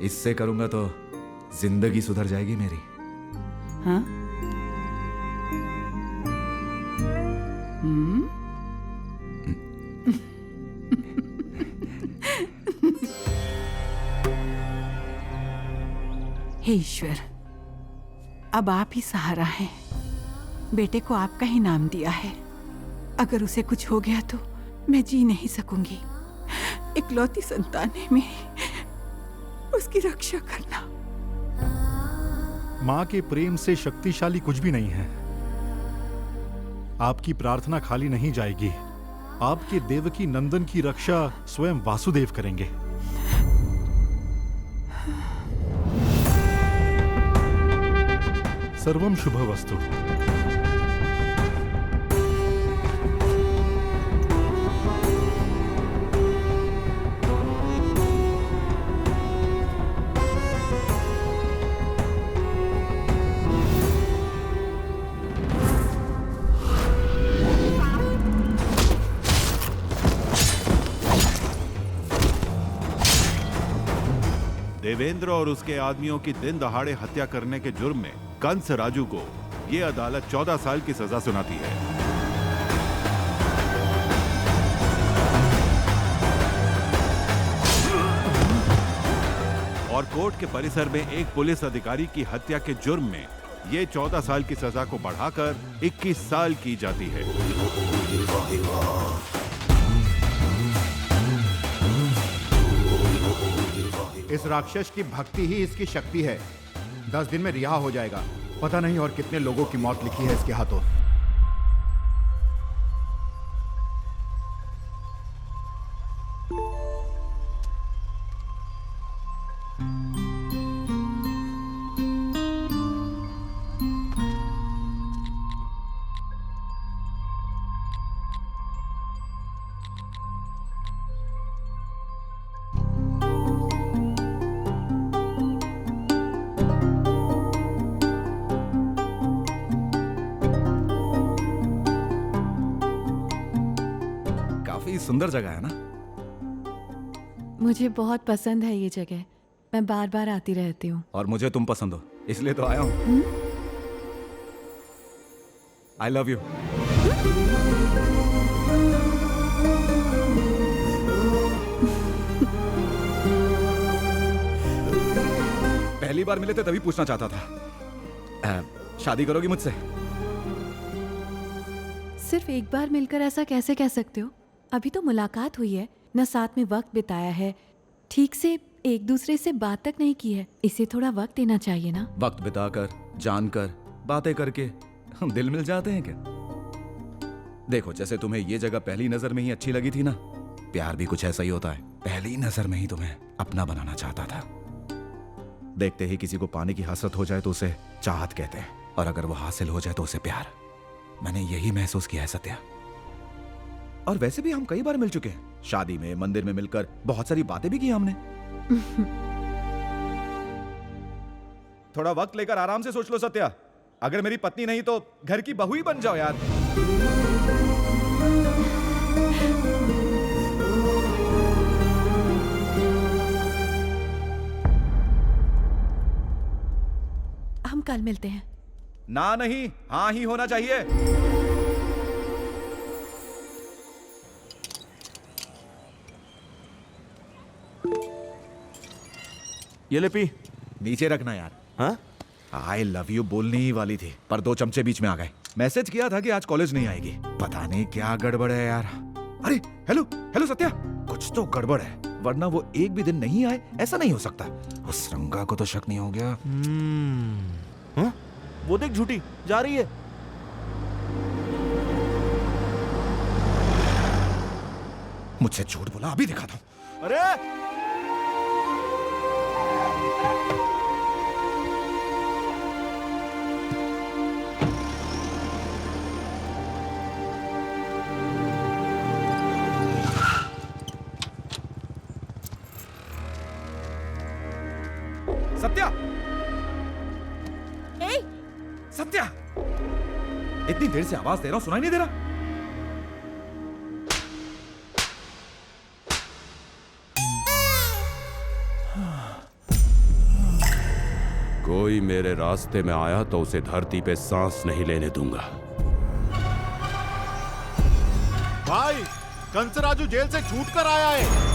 इससे करूंगा तो जिंदगी सुधर जाएगी मेरी। हाँ? हे ईश्वर, अब आप ही सहारा हैं। बेटे को आपका ही नाम दिया है, अगर उसे कुछ हो गया तो मैं जी नहीं सकूंगी। इकलौती संतान है मेरी, उसकी रक्षा करना। माँ के प्रेम से शक्तिशाली कुछ भी नहीं है। आपकी प्रार्थना खाली नहीं जाएगी। आपके देवकी नंदन की रक्षा स्वयं वासुदेव करेंगे। सर्वम शुभवस्तु। देवेंद्र और उसके आदमियों की दिन दहाड़े हत्या करने के जुर्म में कंस राजू को यह अदालत 14 साल की सजा सुनाती है। और कोर्ट के परिसर में एक पुलिस अधिकारी की हत्या के जुर्म में यह 14 साल की सजा को बढ़ाकर 21 साल की जाती है। इस राक्षस की भक्ति ही इसकी शक्ति है। 10 दिन में रिहा हो जाएगा। पता नहीं और कितने लोगों की मौत लिखी है इसके हाथों। सुंदर जगह है ना? मुझे बहुत पसंद है ये जगह। मैं बार बार आती रहती हूँ। और मुझे तुम पसंद हो, इसलिए तो आया हूँ। I love you. पहली बार मिले थे तभी पूछना चाहता था, शादी करोगी मुझसे? सिर्फ एक बार मिलकर ऐसा कैसे कह सकते हो? अभी तो मुलाकात हुई है, न साथ में वक्त बिताया है, ठीक से एक दूसरे से बात तक नहीं की है। इसे थोड़ा वक्त देना चाहिए ना। वक्त बिताकर, जानकर, बातें करके हम दिल मिल जाते हैं क्या? देखो, जैसे तुम्हें ये जगह पहली नजर में ही अच्छी लगी थी ना, प्यार भी कुछ ऐसा ही होता है। पहली नजर में ही तुम्हें अपना बनाना चाहता था। देखते ही किसी को पाने की हसरत हो जाए तो उसे चाहत कहते हैं, और अगर वो हासिल हो जाए तो उसे प्यार। मैंने यही महसूस किया है सत्या। और वैसे भी हम कई बार मिल चुके हैं, शादी में, मंदिर में मिलकर बहुत सारी बातें भी की हमने। थोड़ा वक्त लेकर आराम से सोच लो सत्या। अगर मेरी पत्नी नहीं तो घर की बहू ही बन जाओ यार। हम कल मिलते हैं। ना नहीं, हाँ ही होना चाहिए। ये ले पी। नीचे रखना यार। हाँ? आई लव यू बोलने ही वाली थी, पर 2 चमचे बीच में आ गए। मैसेज किया था कि आज कॉलेज नहीं आएगी। पता नहीं क्या गड़बड़ है यार। अरे हेलो हेलो सत्या, कुछ तो गड़बड़ है, वरना वो एक भी दिन नहीं आए ऐसा नहीं हो सकता। उस रंगा को तो शक नहीं हो गया। हाँ? वो देख, झूठी जा रही है। मुझसे झूठ बोला, अभी दिखाता हूं। अरे सत्या, ए? सत्या, इतनी देर से आवाज दे रहा हूं, सुनाई नहीं दे रहा? कोई मेरे रास्ते में आया तो उसे धरती पे सांस नहीं लेने दूंगा। भाई, कंसराजू जेल से छूट कर आया है।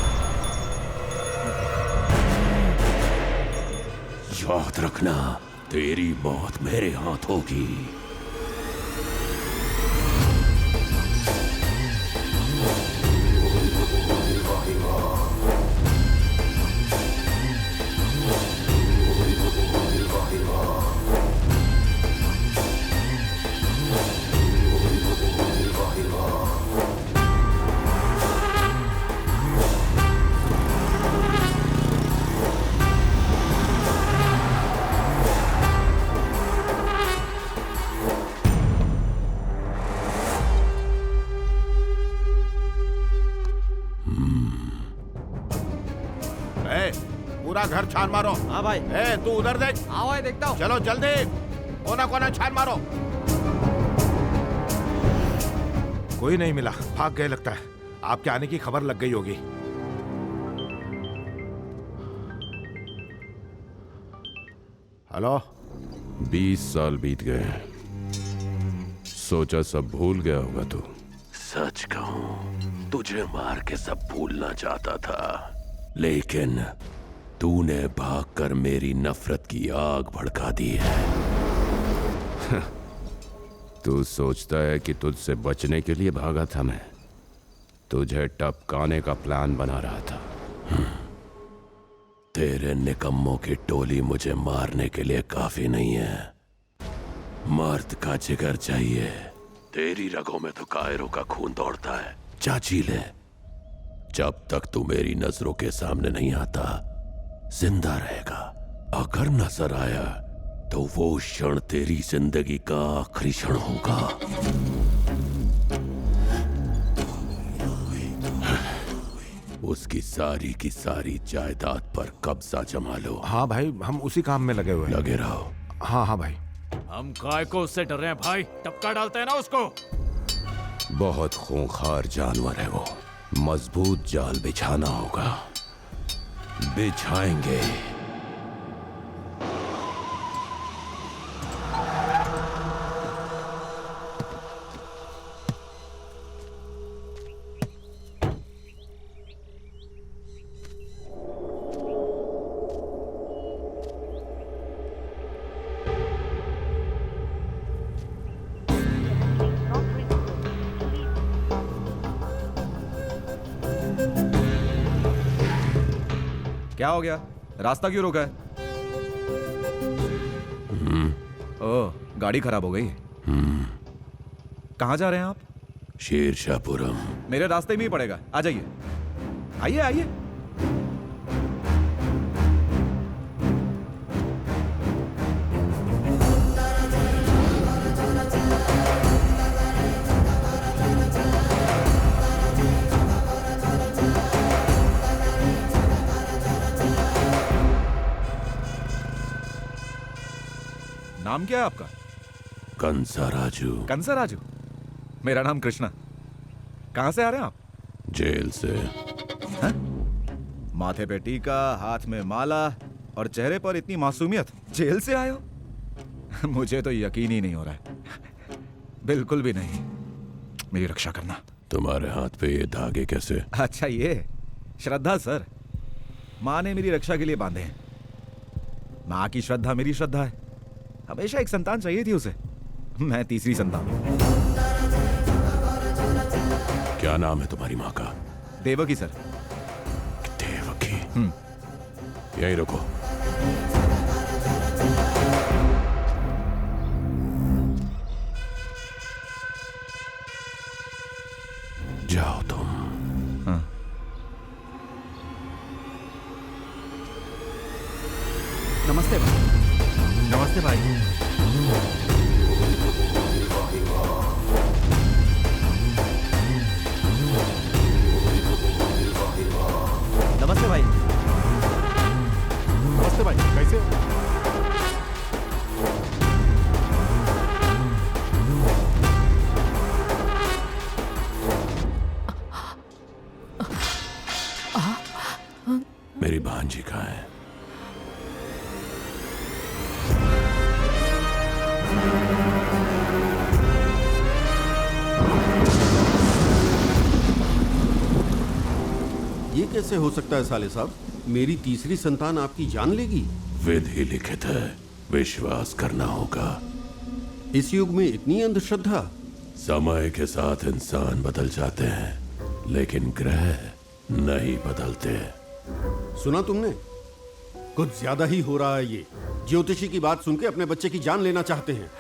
याद रखना, तेरी मौत मेरे हाथ होगी। पूरा घर छान मारो। हाँ भाई। ए, तू उधर देख। हाँ भाई, देखता हूँ। चलो जल्दी, कोना कोना छान मारो। कोई नहीं मिला, भाग गए लगता है। आपके आने की खबर लग गई होगी। हेलो। 20 साल बीत गए, सोचा सब भूल गया होगा तू। सच कहूं, तुझे मार के सब भूलना चाहता था, लेकिन तूने भागकर मेरी नफरत की आग भड़का दी है। तू सोचता है कि तुझसे बचने के लिए भागा था मैं? तुझे टपकाने का प्लान बना रहा था। तेरे निकम्मों की टोली मुझे मारने के लिए काफी नहीं है। मर्द का जिगर चाहिए। तेरी रगों में तो कायरों का खून दौड़ता है। चाची ले, जब तक तू मेरी नजरों के सामने नहीं आता जिंदा रहेगा। अगर नजर आया तो वो क्षण तेरी जिंदगी का आखिरी क्षण होगा। उसकी सारी की सारी जायदाद पर कब्जा जमा लो। हाँ भाई, हम उसी काम में लगे हुए हैं। लगे रहो। हाँ हाँ भाई। हम काय को उससे डर रहे हैं भाई? टपका डालते हैं ना उसको। बहुत खूंखार जानवर है वो, मजबूत जाल बिछाना होगा। बिछाएंगे। क्या हो गया? रास्ता क्यों रोका है? ओह, गाड़ी खराब हो गई। कहाँ जा रहे हैं आप? शेरशाहपुरम। मेरे रास्ते में ही पड़ेगा, आ जाइए। आइए आइए। नाम क्या है आपका? कंसा राजू। कंसा राजू? मेरा नाम कृष्णा। कहां से आ रहे हैं आप? जेल से। हा? माथे पे टीका, हाथ में माला और चेहरे पर इतनी मासूमियत। जेल से आए हो? मुझे तो यकीन ही नहीं हो रहा है। बिल्कुल भी नहीं। मेरी रक्षा करना। तुम्हारे हाथ पे ये धागे कैसे? अच्छा, ये श्रद्धा सर। माँ ने मेरी रक्षा के लिए बांधे हैं। माँ की श्रद्धा मेरी श्रद्धा है। हमेशा एक संतान चाहिए थी उसे। मैं तीसरी संतान हूं। क्या नाम है तुम्हारी माँ का? देवकी सर। देवकी। यहीं रुको। जाओ तुम। हाँ। नमस्ते भाई। नमस्ते भाई। नमस्ते भाई। नमस्ते भाई, कैसे हो? मेरी भांजी कहाँ है? ये कैसे हो सकता है साले साहब? मेरी तीसरी संतान आपकी जान लेगी? विधि लिखित है, विश्वास करना होगा। इस युग में इतनी अंधश्रद्धा? समय के साथ इंसान बदल जाते हैं, लेकिन ग्रह नहीं बदलते। सुना तुमने? कुछ ज्यादा ही हो रहा है ये। ज्योतिषी की बात सुन के अपने बच्चे की जान लेना चाहते हैं।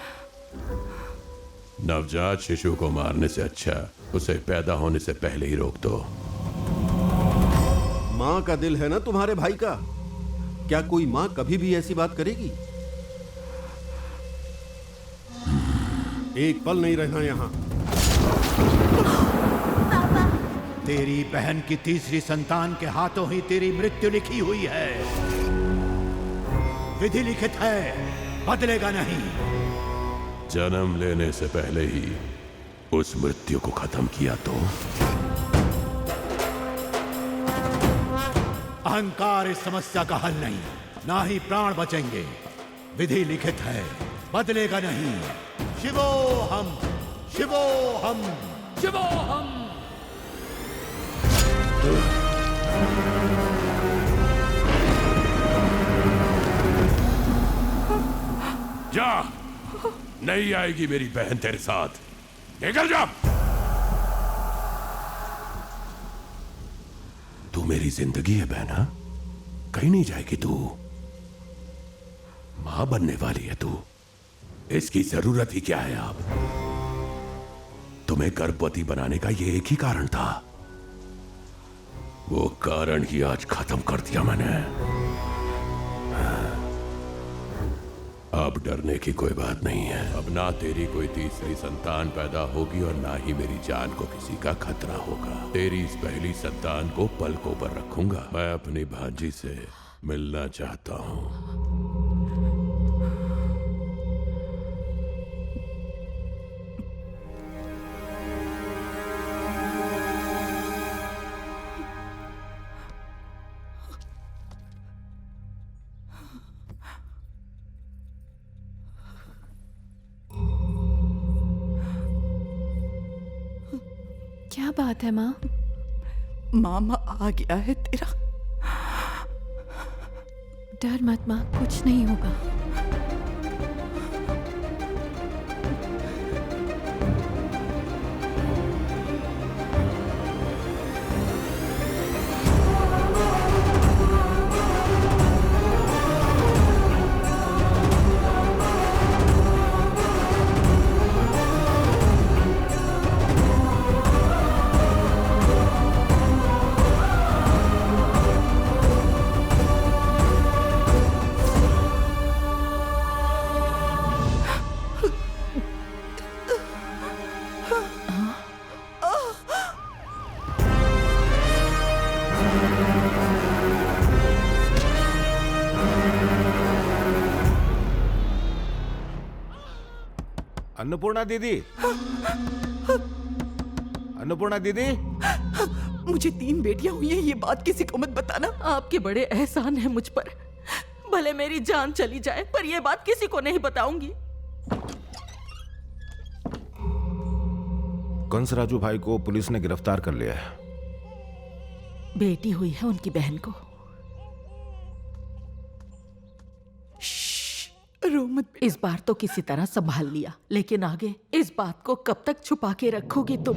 नवजात शिशु को मारने से अच्छा उसे पैदा होने से पहले ही रोक दो। माँ का दिल है ना तुम्हारे भाई का। क्या कोई माँ कभी भी ऐसी बात करेगी? एक पल नहीं रहना यहाँ। तेरी बहन की तीसरी संतान के हाथों ही तेरी मृत्यु लिखी हुई है। विधि लिखित है, बदलेगा नहीं। जन्म लेने से पहले ही उस मृत्यु को खत्म किया तो अहंकार इस समस्या का हल नहीं, ना ही प्राण बचेंगे। विधि लिखित है, बदलेगा नहीं। शिवोहम, शिवोहम, शिवोहम। जा, नहीं आएगी मेरी बहन तेरे साथ। निकल जा। तू मेरी जिंदगी है बहना, कहीं नहीं जाएगी तू। मां बनने वाली है तू। इसकी जरूरत ही क्या है अब? तुम्हें गर्भवती बनाने का ये एक ही कारण था। वो कारण ही आज खत्म कर दिया मैंने। अब डरने की कोई बात नहीं है। अब ना तेरी कोई तीसरी संतान पैदा होगी और ना ही मेरी जान को किसी का खतरा होगा। तेरी इस पहली संतान को पलकों पर रखूंगा। मैं अपनी भांजी से मिलना चाहता हूं। क्या बात है माँ? मामा आ गया है तेरा। डर मत माँ, कुछ नहीं होगा। अन्नपूर्णा दीदी, अन्नपूर्णा दीदी, मुझे 3 बेटियां हुई हैं, ये बात किसी को मत बताना। आपके बड़े एहसान हैं मुझ पर। भले मेरी जान चली जाए पर यह बात किसी को नहीं बताऊंगी। कंसराजू भाई को पुलिस ने गिरफ्तार कर लिया है। बेटी हुई है उनकी बहन को। रो मत। इस बार तो किसी तरह संभाल लिया, लेकिन आगे इस बात को कब तक छुपा के रखोगी तुम?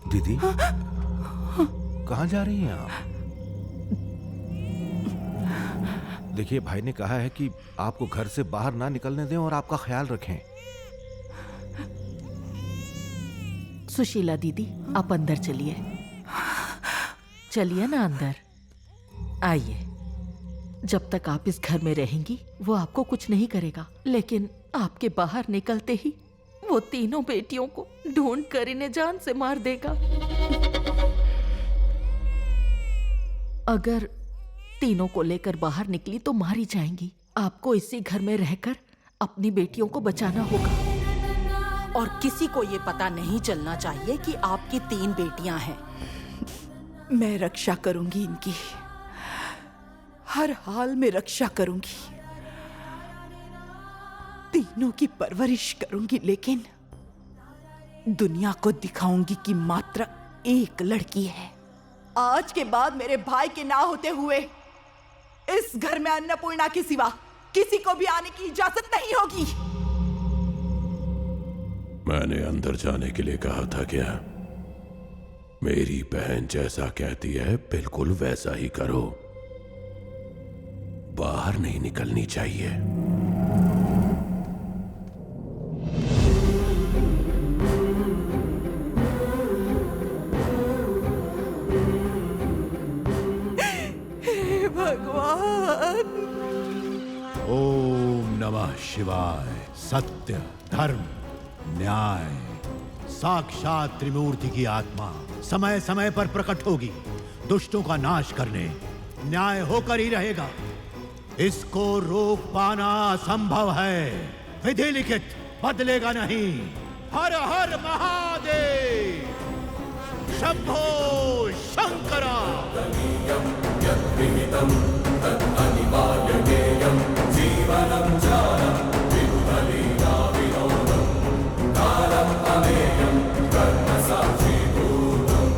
दीदी, कहाँ जा रही हैं आप? देखिए, भाई ने कहा है कि आपको घर से बाहर ना निकलने दें और आपका ख्याल रखें। सुशीला दीदी, आप अंदर चलिए। चलिए ना अंदर, आइए। जब तक आप इस घर में रहेंगी वो आपको कुछ नहीं करेगा, लेकिन आपके बाहर निकलते ही वो तीनों बेटियों को ढूंढ कर इन्हें जान से मार देगा। अगर तीनों को लेकर बाहर निकली तो मारी जाएंगी। आपको इसी घर में रहकर अपनी बेटियों को बचाना होगा और किसी को ये पता नहीं चलना चाहिए कि आपकी 3 बेटियां हैं। मैं रक्षा करूंगी इनकी, हर हाल में रक्षा करूंगी, तीनों की परवरिश करूंगी, लेकिन दुनिया को दिखाऊंगी कि मात्र एक लड़की है। आज के बाद मेरे भाई के ना होते हुए इस घर में अन्नपूर्णा के सिवा किसी को भी आने की इजाजत नहीं होगी। मैंने अंदर जाने के लिए कहा था क्या? मेरी बहन जैसा कहती है बिल्कुल वैसा ही करो। बाहर नहीं निकलनी चाहिए। हे भगवान। ओम नमः शिवाय। सत्य, धर्म, न्याय, साक्षात त्रिमूर्ति की आत्मा समय समय पर प्रकट होगी। दुष्टों का नाश करने न्याय होकर ही रहेगा। इसको रोक पाना असंभव है। विधि लिखित बदलेगा नहीं। हर हर महादेव। शंभो शंकरा। जीवनं जानं विबुधलीला विनोदं कालम् अमेयं कर्म साक्षीभूतम्।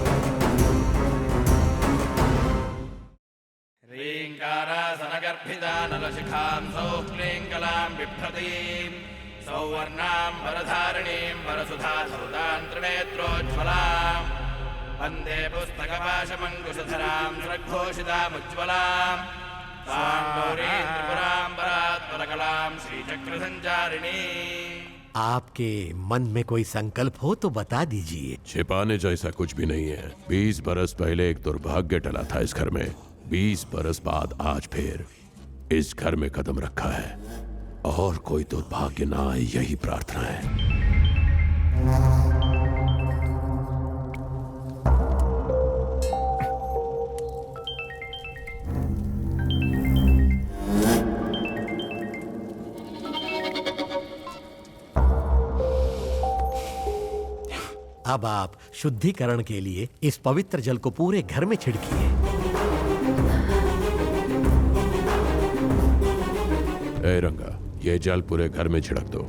ह्रीङ्कारासनगर्भिता नलशिखां सौक्लीङ्कलां बिभ्रतीं सौवर्णां वरधारिणीं वरसुधाधरुतां त्रिनेत्रोज्ज्वलां वन्दे पुस्तकपाशमङ्कुशधरां सुरघोषितामुज्ज्वलां साङ्गौरीं त्रिपुरां परात्परकलां श्रीचक्रसञ्चारिणी। आपके मन में कोई संकल्प हो तो बता दीजिए। छिपाने जैसा कुछ भी नहीं है। 20 बरस पहले एक दुर्भाग्य टला था इस घर में। 20 बरस बाद आज फिर इस घर में कदम रखा है और कोई दुर्भाग्य ना आए, यही प्रार्थना है। अब आप शुद्धिकरण के लिए इस पवित्र जल को पूरे घर में छिड़किए। ए रंगा, ये जल पूरे घर में छिड़क दो।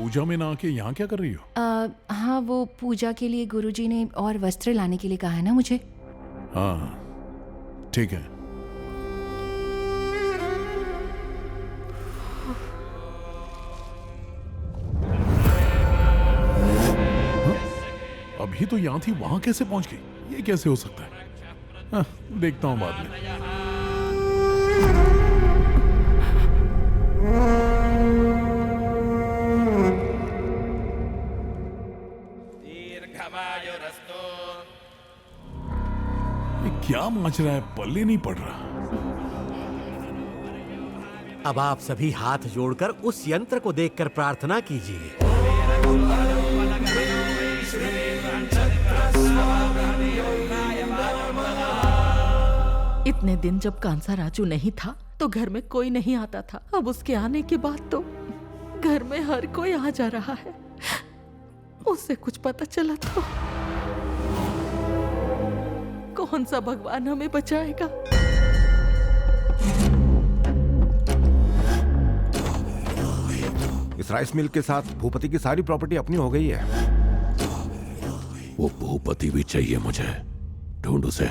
पूजा में ना आके यहाँ क्या कर रही हो? हाँ, वो पूजा के लिए गुरुजी ने और वस्त्र लाने के लिए कहा है ना मुझे। हाँ ठीक है। अभी तो यहाँ थी, वहां कैसे पहुंच गई? ये कैसे हो सकता है? हाँ, देखता हूं बाद में। ये क्या मच रहा है? पल्ले नहीं पड़ रहा। अब आप सभी हाथ जोड़कर उस यंत्र को देखकर प्रार्थना कीजिए। इतने दिन जब कांसा राजू नहीं था तो घर में कोई नहीं आता था। अब उसके आने के बाद तो घर में हर कोई आ जा रहा है। उससे कुछ पता चला तो कौन सा भगवान हमें बचाएगा? इस राइस मिल के साथ भूपति की सारी प्रॉपर्टी अपनी हो गई है। वो भूपति भी चाहिए मुझे। ढूंढ उसे।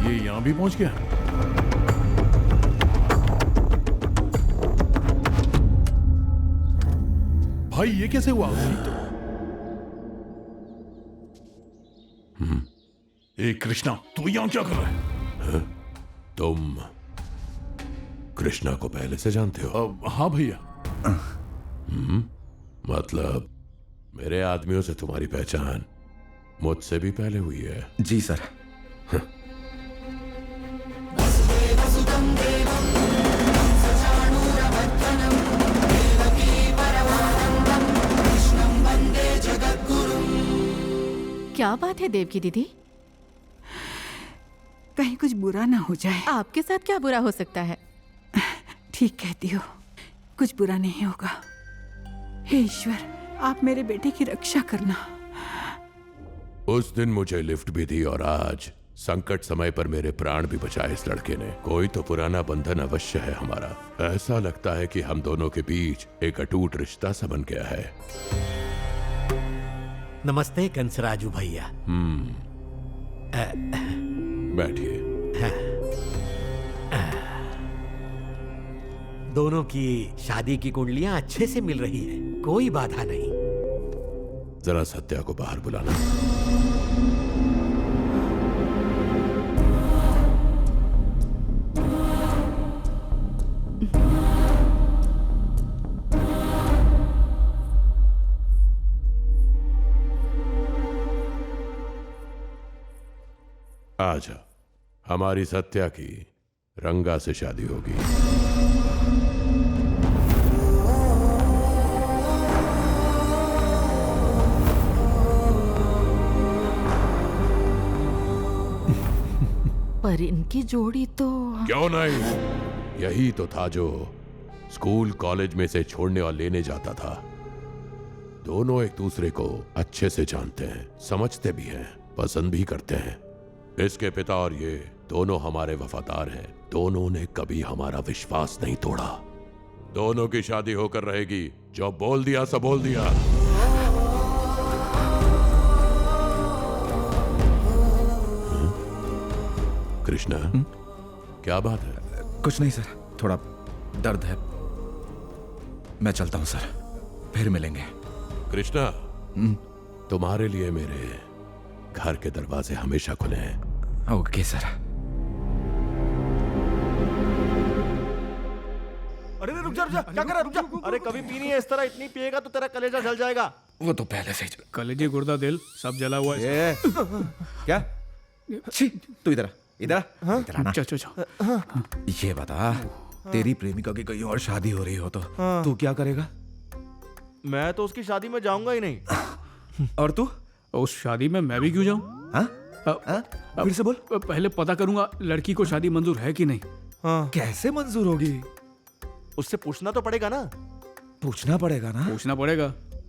ये यहाँ भी पहुंच गया। भाई ये कैसे हुआ? ए कृष्णा, तू यहाँ क्या कर रहा है? तुम कृष्णा को पहले से जानते हो? हाँ भैया। मतलब मेरे आदमियों से तुम्हारी पहचान मुझसे भी पहले हुई है। जी सर। क्या बात है देवकी दीदी? कहीं कुछ बुरा ना हो जाए। आपके साथ क्या बुरा हो सकता है? ठीक कहती हो, कुछ बुरा नहीं होगा। हे ईश्वर, आप मेरे बेटे की रक्षा करना। उस दिन मुझे लिफ्ट भी दी और आज संकट समय पर मेरे प्राण भी बचाए इस लड़के ने। कोई तो पुराना बंधन अवश्य है हमारा। ऐसा लगता है कि हम दोनों के बीच एक अटूट रिश्ता सा बन गया है। नमस्ते कंसराजू भैया। बैठिए। दोनों की शादी की कुंडलियां अच्छे से मिल रही हैं, कोई बाधा नहीं। जरा सत्या को बाहर बुलाना। आजा, हमारी सत्या की रंगा से शादी होगी। पर इनकी जोड़ी तो क्यों नहीं? यही तो था जो स्कूल कॉलेज में से छोड़ने और लेने जाता था। दोनों एक दूसरे को अच्छे से जानते हैं, समझते भी हैं, पसंद भी करते हैं। इसके पिता और ये दोनों हमारे वफादार हैं। दोनों ने कभी हमारा विश्वास नहीं तोड़ा। दोनों की शादी होकर रहेगी। जो बोल दिया सो बोल दिया। कृष्णा, क्या बात है? कुछ नहीं सर, थोड़ा दर्द है। मैं चलता हूं सर, फिर मिलेंगे। कृष्णा, तुम्हारे लिए मेरे घर के दरवाजे हमेशा खुले हैं। Okay sir. अरे रुक जा, क्या कर रहा है? रुक जा। अरे कभी पी नहीं है इस तरह, इतनी पिएगा तो तेरा कलेजा जल जाएगा। वो तो पहले से ही। कलेजी, गुर्दा, दिल सब जला हुआ है। क्या? छी, तू इधर इधर ये बता, तेरी प्रेमिका की कहीं और शादी हो रही हो तो तू क्या करेगा? मैं तो उसकी शादी में जाऊंगा ही नहीं। और तू? उस शादी में मैं भी क्यों जाऊं? फिर से बोल। पहले पता करूंगा लड़की को शादी मंजूर है कि नहीं। कैसे मंजूर होगी? उससे पूछना तो पड़ेगा ना। पूछना पड़ेगा ना? पूछना पड़ेगा।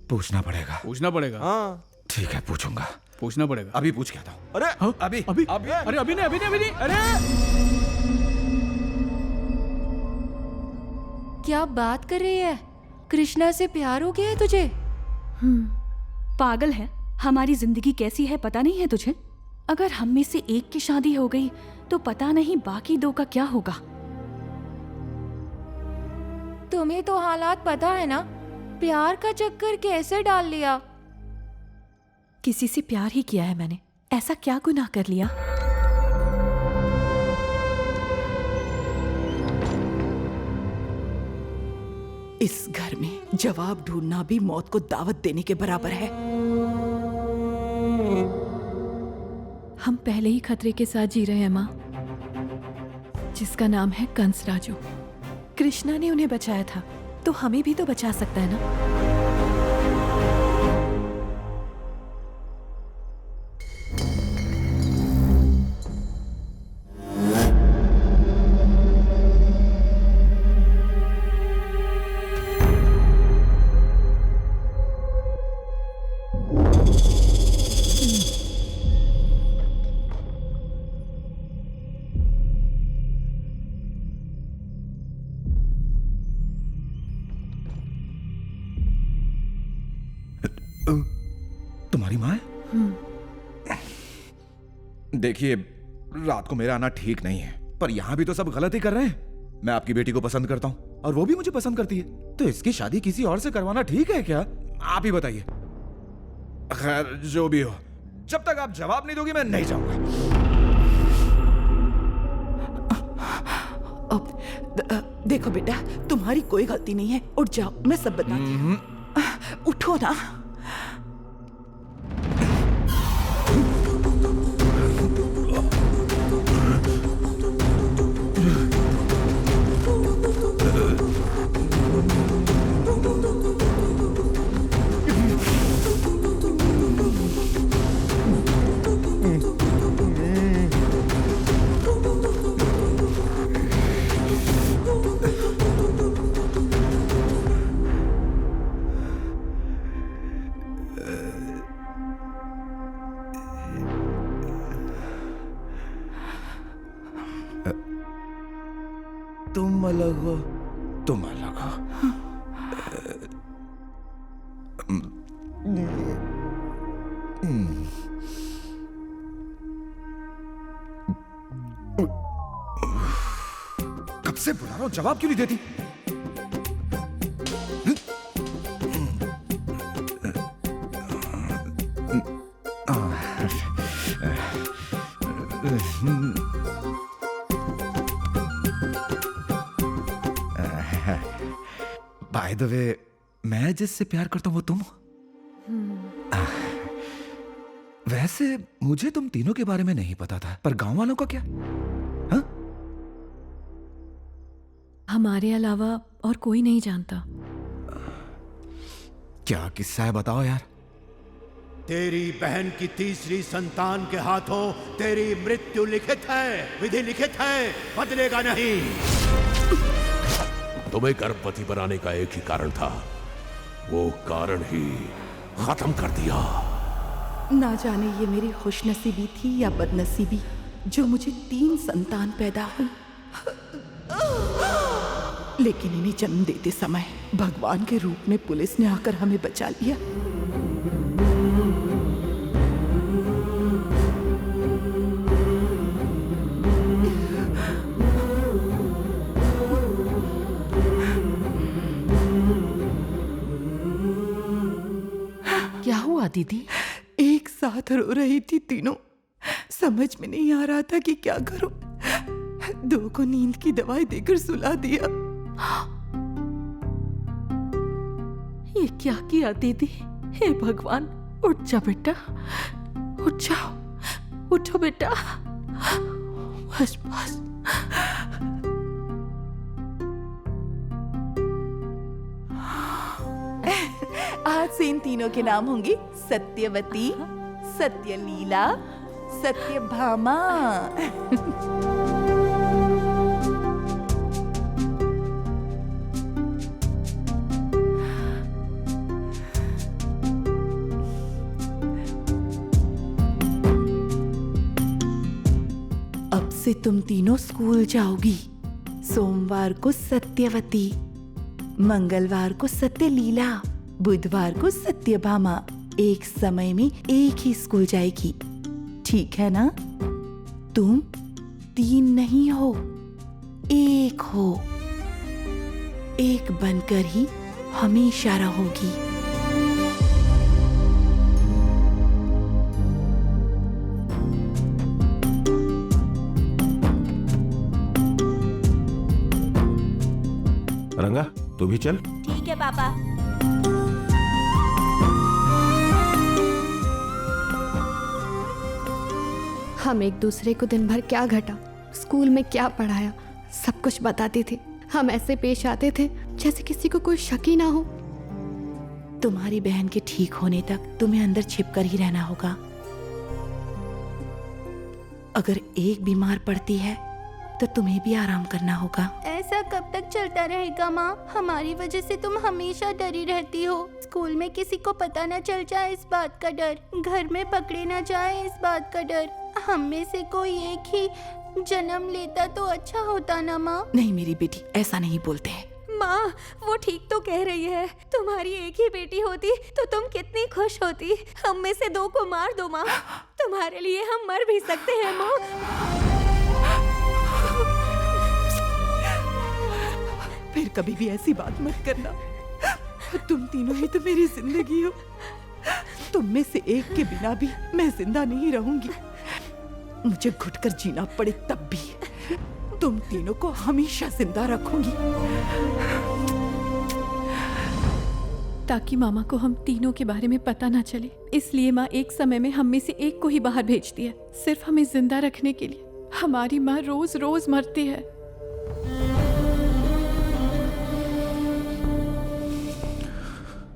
पूछना पड़ेगा। पूछना पड़ेगा। हाँ ठीक है, पूछूंगा। पूछना पड़ेगा। अभी पूछ के आता हूं। अरे अभी अभी अरे अभी नहीं। अरे क्या बात कर रही है? कृष्णा से प्यार हो गया है तुझे? पागल है। हमारी जिंदगी कैसी है पता नहीं है तुझे? अगर हम में से एक की शादी हो गई तो पता नहीं बाकी दो का क्या होगा। तुम्हें तो हालात पता है ना। प्यार का चक्कर कैसे डाल लिया? किसी से प्यार ही किया है मैंने। ऐसा क्या गुनाह कर लिया? इस घर में जवाब ढूंढना भी मौत को दावत देने के बराबर है। हम पहले ही खतरे के साथ जी रहे हैं माँ, जिसका नाम है कंसराजू। कृष्णा ने उन्हें बचाया था तो हमें भी तो बचा सकता है ना। तुम्हारी माँ है? देखिए, रात को मेरा आना ठीक नहीं है, पर यहाँ भी तो सब गलत ही कर रहे हैं। मैं आपकी बेटी को पसंद करता हूँ और वो भी मुझे पसंद करती है, तो इसकी शादी किसी और से करवाना ठीक है क्या? आप ही बताइए। खैर जो भी हो, जब तक आप जवाब नहीं दोगी मैं नहीं जाऊंगा। अब देखो बेटा, तुम्हारी कोई गलती नहीं है। उठ जाओ, मैं सब बताती हूँ। उठो ना। तुम अलग हो, तुम अलग हो। कब से बुला रहा हूं, जवाब क्यों नहीं देती? बाय द वे, मैं जिससे प्यार करता हूं वो तुम हो। वैसे मुझे तुम तीनों के बारे में नहीं पता था, पर गांव वालों का क्या? हमारे अलावा और कोई नहीं जानता। क्या किस्सा है, बताओ यार। तेरी बहन की तीसरी संतान के हाथों तेरी मृत्यु लिखित है, विधि लिखित है, बदलेगा नहीं। तुम्हें गर्भवती बनाने का एक ही कारण था, वो कारण ही खत्म कर दिया। ना जाने ये मेरी खुशनसीबी थी या बदनसीबी जो मुझे 3 संतान पैदा हुई, लेकिन इन्हें जन्म देते समय भगवान के रूप में पुलिस ने आकर हमें बचा लिया। क्या हुआ दीदी? एक साथ रो रही थी तीनों, समझ में नहीं आ रहा था कि क्या करूं। 2 को नींद की दवाई देकर सुला दिया। ये क्या किया दीदी? हे भगवान, उठ जा बेटा, उठ जाओ, उठो बेटा, बस बस। आज से इन तीनों के नाम होंगे सत्यवती, सत्यलीला, सत्यभामा। अब से तुम तीनों स्कूल जाओगी। सोमवार को सत्यवती, मंगलवार को सत्यलीला, बुधवार को सत्यभामा। एक समय में एक ही स्कूल जाएगी, ठीक है ना? तुम 3 नहीं हो, 1 हो। एक बनकर ही हमेशा रहोगी। रंगा, तू भी चल। ठीक है पापा। हम एक दूसरे को दिन भर क्या घटा, स्कूल में क्या पढ़ाया, सब कुछ बताते थे। हम ऐसे पेश आते थे जैसे किसी को कोई शक ही ना हो। तुम्हारी बहन के ठीक होने तक तुम्हें अंदर छिपकर ही रहना होगा। अगर एक बीमार पड़ती है तो तुम्हें भी आराम करना होगा। ऐसा कब तक चलता रहेगा माँ? हमारी वजह से तुम हमेशा डरी रहती हो। स्कूल में किसी को पता न चल जाए इस बात का डर, घर में पकड़े न जाए इस बात का डर। हम में से कोई एक ही जन्म लेता तो अच्छा होता ना माँ? नहीं मेरी बेटी, ऐसा नहीं बोलते हैं। माँ, वो ठीक तो कह रही है। तुम्हारी एक ही बेटी होती तो तुम कितनी खुश होती। हम में से 2 को मार दो माँ, तुम्हारे लिए हम मर भी सकते हैं माँ। फिर कभी भी ऐसी बात मत करना। तुम तीनों ही तो मेरी जिंदगी हो। तुम में से एक के बिना भी मैं जिंदा नहीं रहूंगी। मुझे घुटकर जीना पड़े तब भी तुम तीनों को हमेशा जिंदा रखूंगी। ताकि मामा को हम तीनों के बारे में पता ना चले, इसलिए माँ एक समय में हम में से एक को ही बाहर भेजती है, सिर्फ हमें जिंदा रखने के लिए। हमारी माँ रोज रोज मरती है।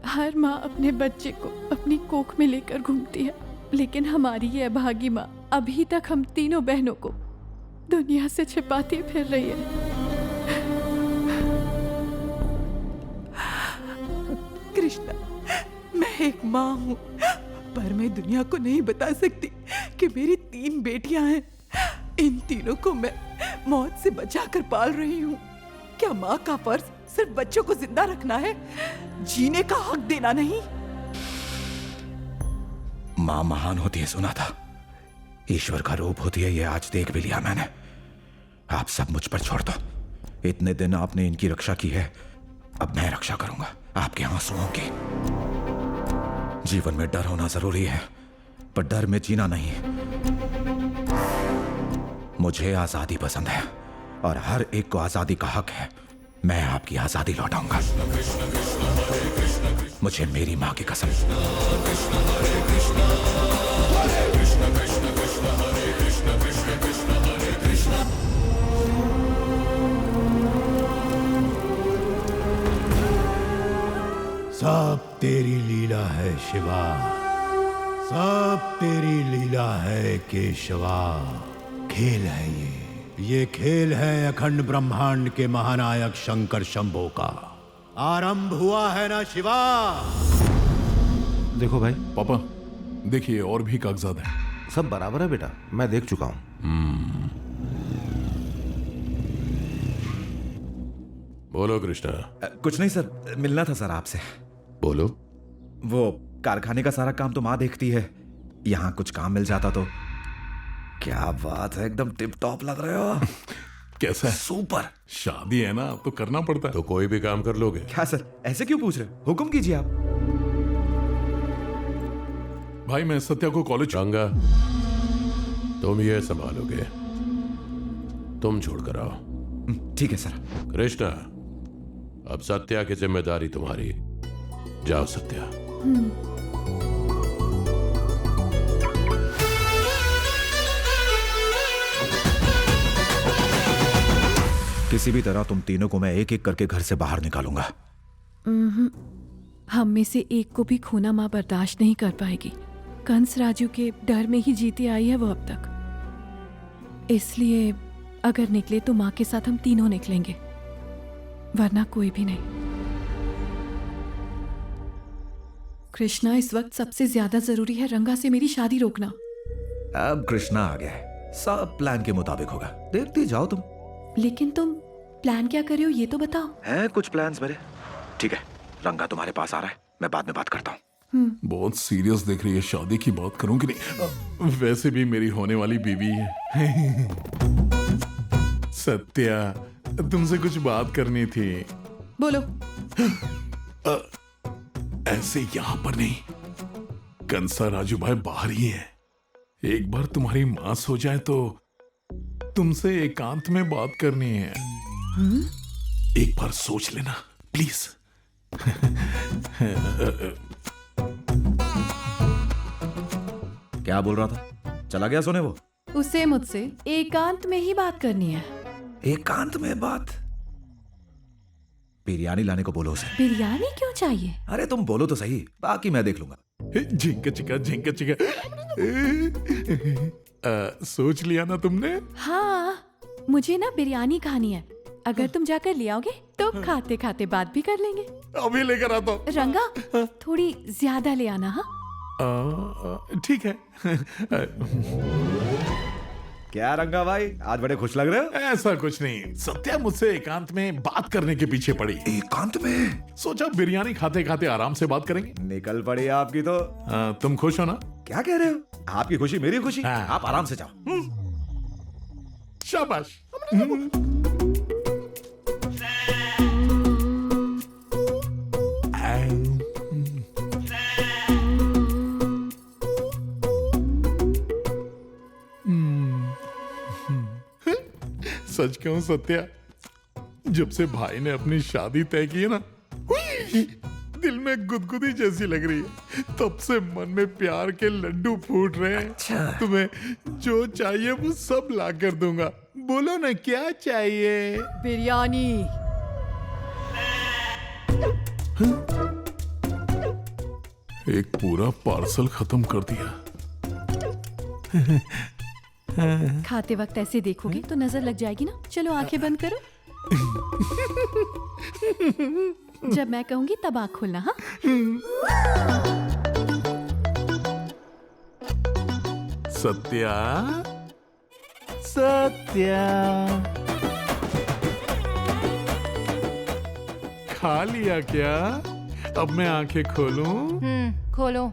हर माँ अपने बच्चे को अपनी कोख में लेकर घूमती है, लेकिन हमारी ये अभागी माँ अभी तक हम तीनों बहनों को दुनिया से छिपाती फिर रही है। कृष्णा, मैं एक माँ हूँ, पर मैं दुनिया को नहीं बता सकती कि मेरी 3 बेटियां हैं। इन तीनों को मैं मौत से बचाकर पाल रही हूँ। क्या माँ का फर्ज सिर्फ बच्चों को जिंदा रखना है, जीने का हक देना नहीं? माँ महान होती है सुना था, ईश्वर का रूप होती है ये आज देख भी लिया मैंने। आप सब मुझ पर छोड़ दो। इतने दिन आपने इनकी रक्षा की है, अब मैं रक्षा करूंगा आपके आंसुओं की। जीवन में डर होना जरूरी है, पर डर में जीना नहीं। मुझे आजादी पसंद है और हर एक को आजादी का हक है। मैं आपकी आजादी लौटाऊंगा, मुझे मेरी माँ की कसम। सब तेरी लीला है शिवा, सब तेरी लीला है केशवा। खेल है ये, ये खेल है अखंड ब्रह्मांड के महानायक शंकर शंभो का। आरंभ हुआ है ना शिवा? देखो भाई। पापा देखिए और भी कागजात हैं। सब बराबर है बेटा, मैं देख चुका हूं। बोलो कृष्णा। कुछ नहीं सर, मिलना था सर आपसे। बोलो। वो कारखाने का सारा काम तो माँ देखती है, यहाँ कुछ काम मिल जाता तो। क्या बात है, एकदम टिप टॉप लग रहे हो। कैसा है? सुपर। शादी है ना तो करना पड़ता है। तो कोई भी काम कर लोगे? क्या सर ऐसे क्यों पूछ रहे हो, हुक्म कीजिए आप। भाई मैं सत्या को कॉलेज। रंगा तुम ये संभालोगे, तुम छोड़कर आओ। ठीक है सर। कृष्णा अब सत्या की जिम्मेदारी तुम्हारी, जाओ सत्या। किसी भी तरह तुम तीनों को मैं एक एक करके घर से बाहर निकालूंगा। हम में से एक को भी खोना माँ बर्दाश्त नहीं कर पाएगी। कंस राजू के डर में ही जीती आई है वो अब तक। इसलिए अगर निकले तो माँ के साथ हम तीनों निकलेंगे, वरना कोई भी नहीं। कृष्णा इस वक्त सबसे ज्यादा जरूरी है रंगा से मेरी शादी रोकना। अब कृष्णा आ गया है, सब प्लान के मुताबिक होगा, देखती जाओ तुम। लेकिन तुम प्लान क्या कर रहे हो ये तो बताओ। हैं कुछ प्लान्स मेरे। ठीक है, रंगा तुम्हारे पास आ रहा है, मैं बाद में बात करता हूँ। बहुत सीरियस देख रही है, शादी की बात करूं कि नहीं? वैसे भी मेरी होने वाली बीवी है। सत्या तुमसे कुछ बात करनी थी। बोलो। ऐसे यहां पर नहीं, कंसा राजू भाई बाहर ही है। एक बार तुम्हारी मां सो जाए तो तुमसे एकांत में बात करनी है। एक बार सोच लेना प्लीज। क्या बोल रहा था, चला गया सोने वो? उसे मुझसे एकांत में ही बात करनी है। एकांत में बात? बिरयानी लाने को बोलो उसे। बिरयानी क्यों चाहिए? अरे तुम बोलो तो सही, बाकी मैं देख लूंगा। झिंका चिका झिंका चिका। सोच लिया ना तुमने? हाँ, मुझे ना बिरयानी खानी है। अगर तुम जाकर ले आओगे तो खाते खाते बात भी कर लेंगे। अभी लेकर आता हूँ। रंगा थोड़ी ज्यादा ले आना। हाँ ठीक है। क्या रंगा भाई आज बड़े खुश लग रहे हो? ऐसा कुछ नहीं, सत्या मुझसे एकांत में बात करने के पीछे पड़ी। एकांत में? सोचा बिरयानी खाते खाते आराम से बात करेंगे। निकल पड़ी आपकी तो। तुम खुश हो ना? क्या कह रहे हो, आपकी खुशी मेरी खुशी। आप आराम से जाओ। शाबाश। सच कहूं सत्या, जब से भाई ने अपनी शादी तय की है ना, दिल में गुदगुदी जैसी लग रही है। तब से मन में प्यार के लड्डू फूट रहे हैं। अच्छा। तुम्हें जो चाहिए वो सब ला कर दूंगा। बोलो ना क्या चाहिए? बिरयानी। एक पूरा पार्सल खत्म कर दिया। खाते वक्त ऐसे देखोगे तो नजर लग जाएगी ना। चलो आंखें बंद करो। जब मैं कहूंगी तब आंख खोलना। हाँ सत्या, सत्या खा लिया क्या? अब मैं आंखें खोलूं? खोलो।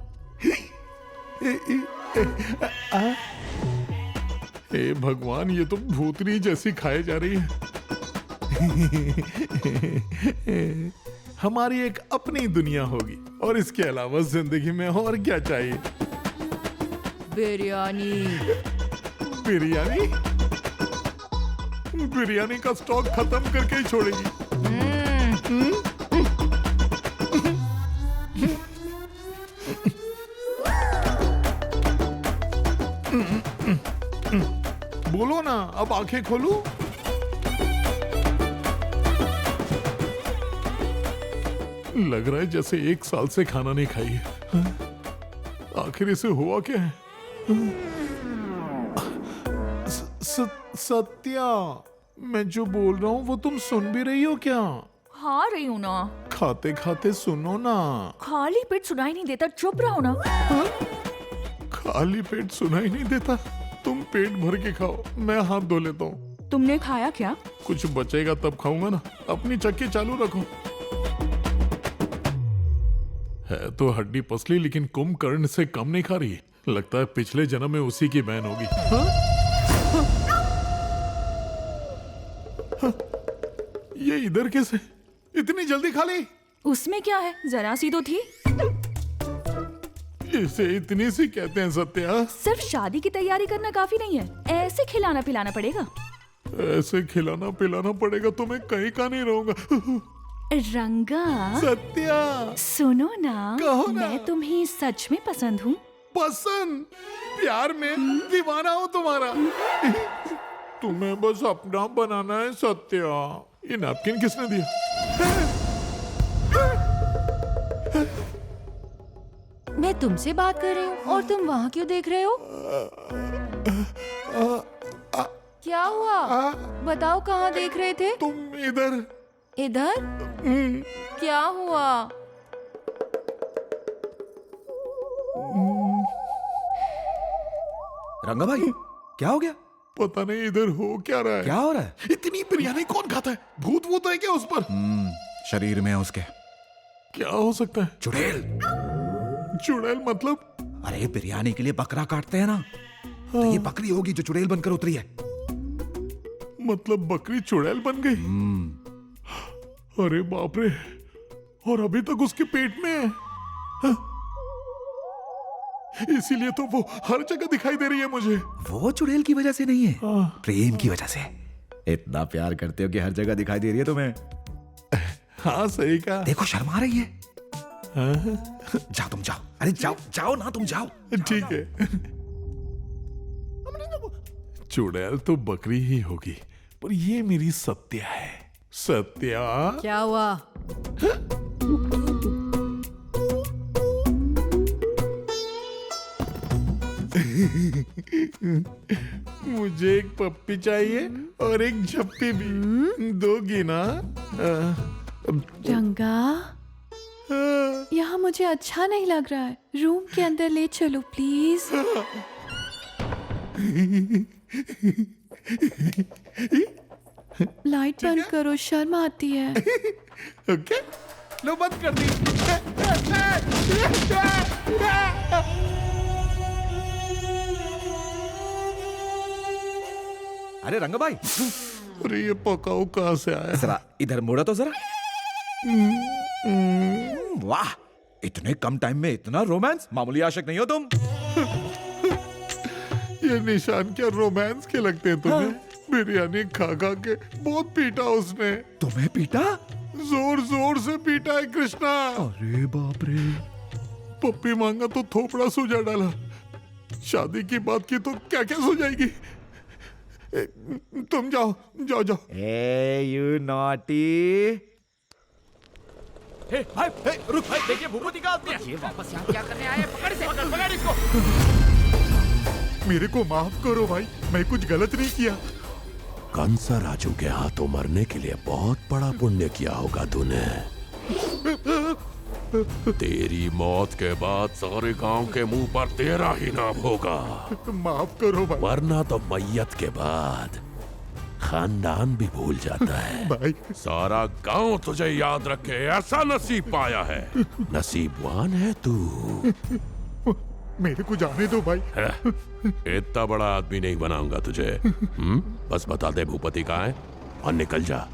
हे भगवान, ये तो भूतनी जैसी खाए जा रही है। हमारी एक अपनी दुनिया होगी और इसके अलावा जिंदगी में और क्या चाहिए? बिरयानी। बिरयानी? बिरयानी का स्टॉक खत्म करके ही छोड़ेगी। बोलो ना, अब आंखें खोलूं? लग रहा है जैसे 1 साल से खाना नहीं खाई है। आखिर इसे हुआ क्या है? सत्या, मैं जो बोल रहा हूँ वो तुम सुन भी रही हो क्या? हाँ रही हूँ ना। खाते खाते सुनो ना। खाली पेट सुनाई नहीं देता, चुप रहो ना। खाली पेट सुनाई नहीं देता? तुम पेट भर के खाओ, मैं हाथ धो लेता हूँ। तुमने खाया क्या? कुछ बचेगा तब खाऊंगा ना। अपनी चक्की चालू रखो। है तो हड्डी पसली, लेकिन कुंभकर्ण से कम नहीं खा रही। लगता है पिछले जन्म में उसी की बहन होगी। ये इधर कैसे? इतनी जल्दी खा ली? उसमें क्या है, जरा सी तो थी। इसे इतनी सी कहते हैं सत्या? सिर्फ शादी की तैयारी करना काफी नहीं है, ऐसे खिलाना पिलाना पड़ेगा। ऐसे खिलाना पिलाना पड़ेगा तो मैं कहीं का नहीं रहूंगा। रंगा, सत्या, सुनो ना, कहो ना। मैं तुम्हें सच में पसंद हूँ। पसंद? प्यार में दीवाना हूँ तुम्हारा। तुम्हें बस अपना बनाना है सत्या। ये नैपकिन किसने दिया? मैं तुमसे बात कर रही हूँ और तुम वहाँ क्यों देख रहे हो? क्या हुआ? बताओ, कहाँ देख रहे थे? तुम इधर। इधर? क्या हुआ? रंगा भाई, क्या हो गया? पता नहीं इधर हो क्या रहा है। क्या हो रहा है? इतनी बिरयानी कौन खाता है? भूत भूत है क्या उस पर? शरीर में है उसके। क्या हो सकता है? चुड़ैल। चुड़ैल मतलब? अरे बिरयानी के लिए बकरा काटते हैं ना, तो ये बकरी होगी जो चुड़ैल बनकर उतरी है। मतलब बकरी चुड़ैल बन गई? अरे बाप रे, और अभी तक उसके पेट में है। इसीलिए तो वो हर जगह दिखाई दे रही है मुझे। वो चुड़ैल की वजह से नहीं है, प्रेम की वजह से। इतना प्यार करते हो कि हर जगह दिखाई दे रही है तुम्हें। हाँ सही कहा। देखो शर्मा रही है। जाओ तुम जाओ। अरे जाओ जाओ ना, तुम जाओ। ठीक है। चुड़ैल तो बकरी ही होगी, पर ये मेरी सत्या है। सत्या, क्या हुआ? मुझे एक पप्पी चाहिए और एक झप्पी भी। दोगी ना? रंगा, यहाँ मुझे अच्छा नहीं लग रहा है, रूम के अंदर ले चलो प्लीज। लाइट बंद करो, शर्म आती है। ओके, लो बंद कर दी। अरे रंगा भाई, अरे ये पकाऊ कहाँ से आया? जरा इधर मुड़ा तो जरा। वाह, इतने कम टाइम में इतना रोमांस। मामूली आशिक नहीं हो तुम। ये निशान क्या रोमांस के लगते हैं तुम्हें? बिरयानी खा खा के बहुत पीटा उसने। तुम्हें पीटा? जोर जोर से पीटा है कृष्णा। अरे बाप रे। पप्पी मांगा तो थोपड़ा सूजा डाला। शादी की बात की तो क्या क्या सूझाएगी? तुम जाओ जाओ जाओ। ए यू नॉटी। रुक, देखिए भूपति का आदमी है। ये वापस यहाँ क्या करने आए? पकड़ इसे, पकड़ इसको। मेरे को माफ करो भाई, मैं कुछ गलत नहीं किया। कंसा राजू के हाथों मरने के लिए बहुत बड़ा पुण्य किया होगा तूने। तेरी मौत के बाद सारे गांव के मुंह पर तेरा ही नाम होगा। माफ करो भाई। वरना तो मैयत के बाद खानदान भी भूल जाता है। भाई, सारा गांव तुझे याद रखे, ऐसा नसीब पाया है। नसीबवान है तू। मेरे को जाने दो भाई। इतना बड़ा आदमी नहीं बनाऊंगा तुझे। बस बता दे भूपति कहाँ है और निकल जा।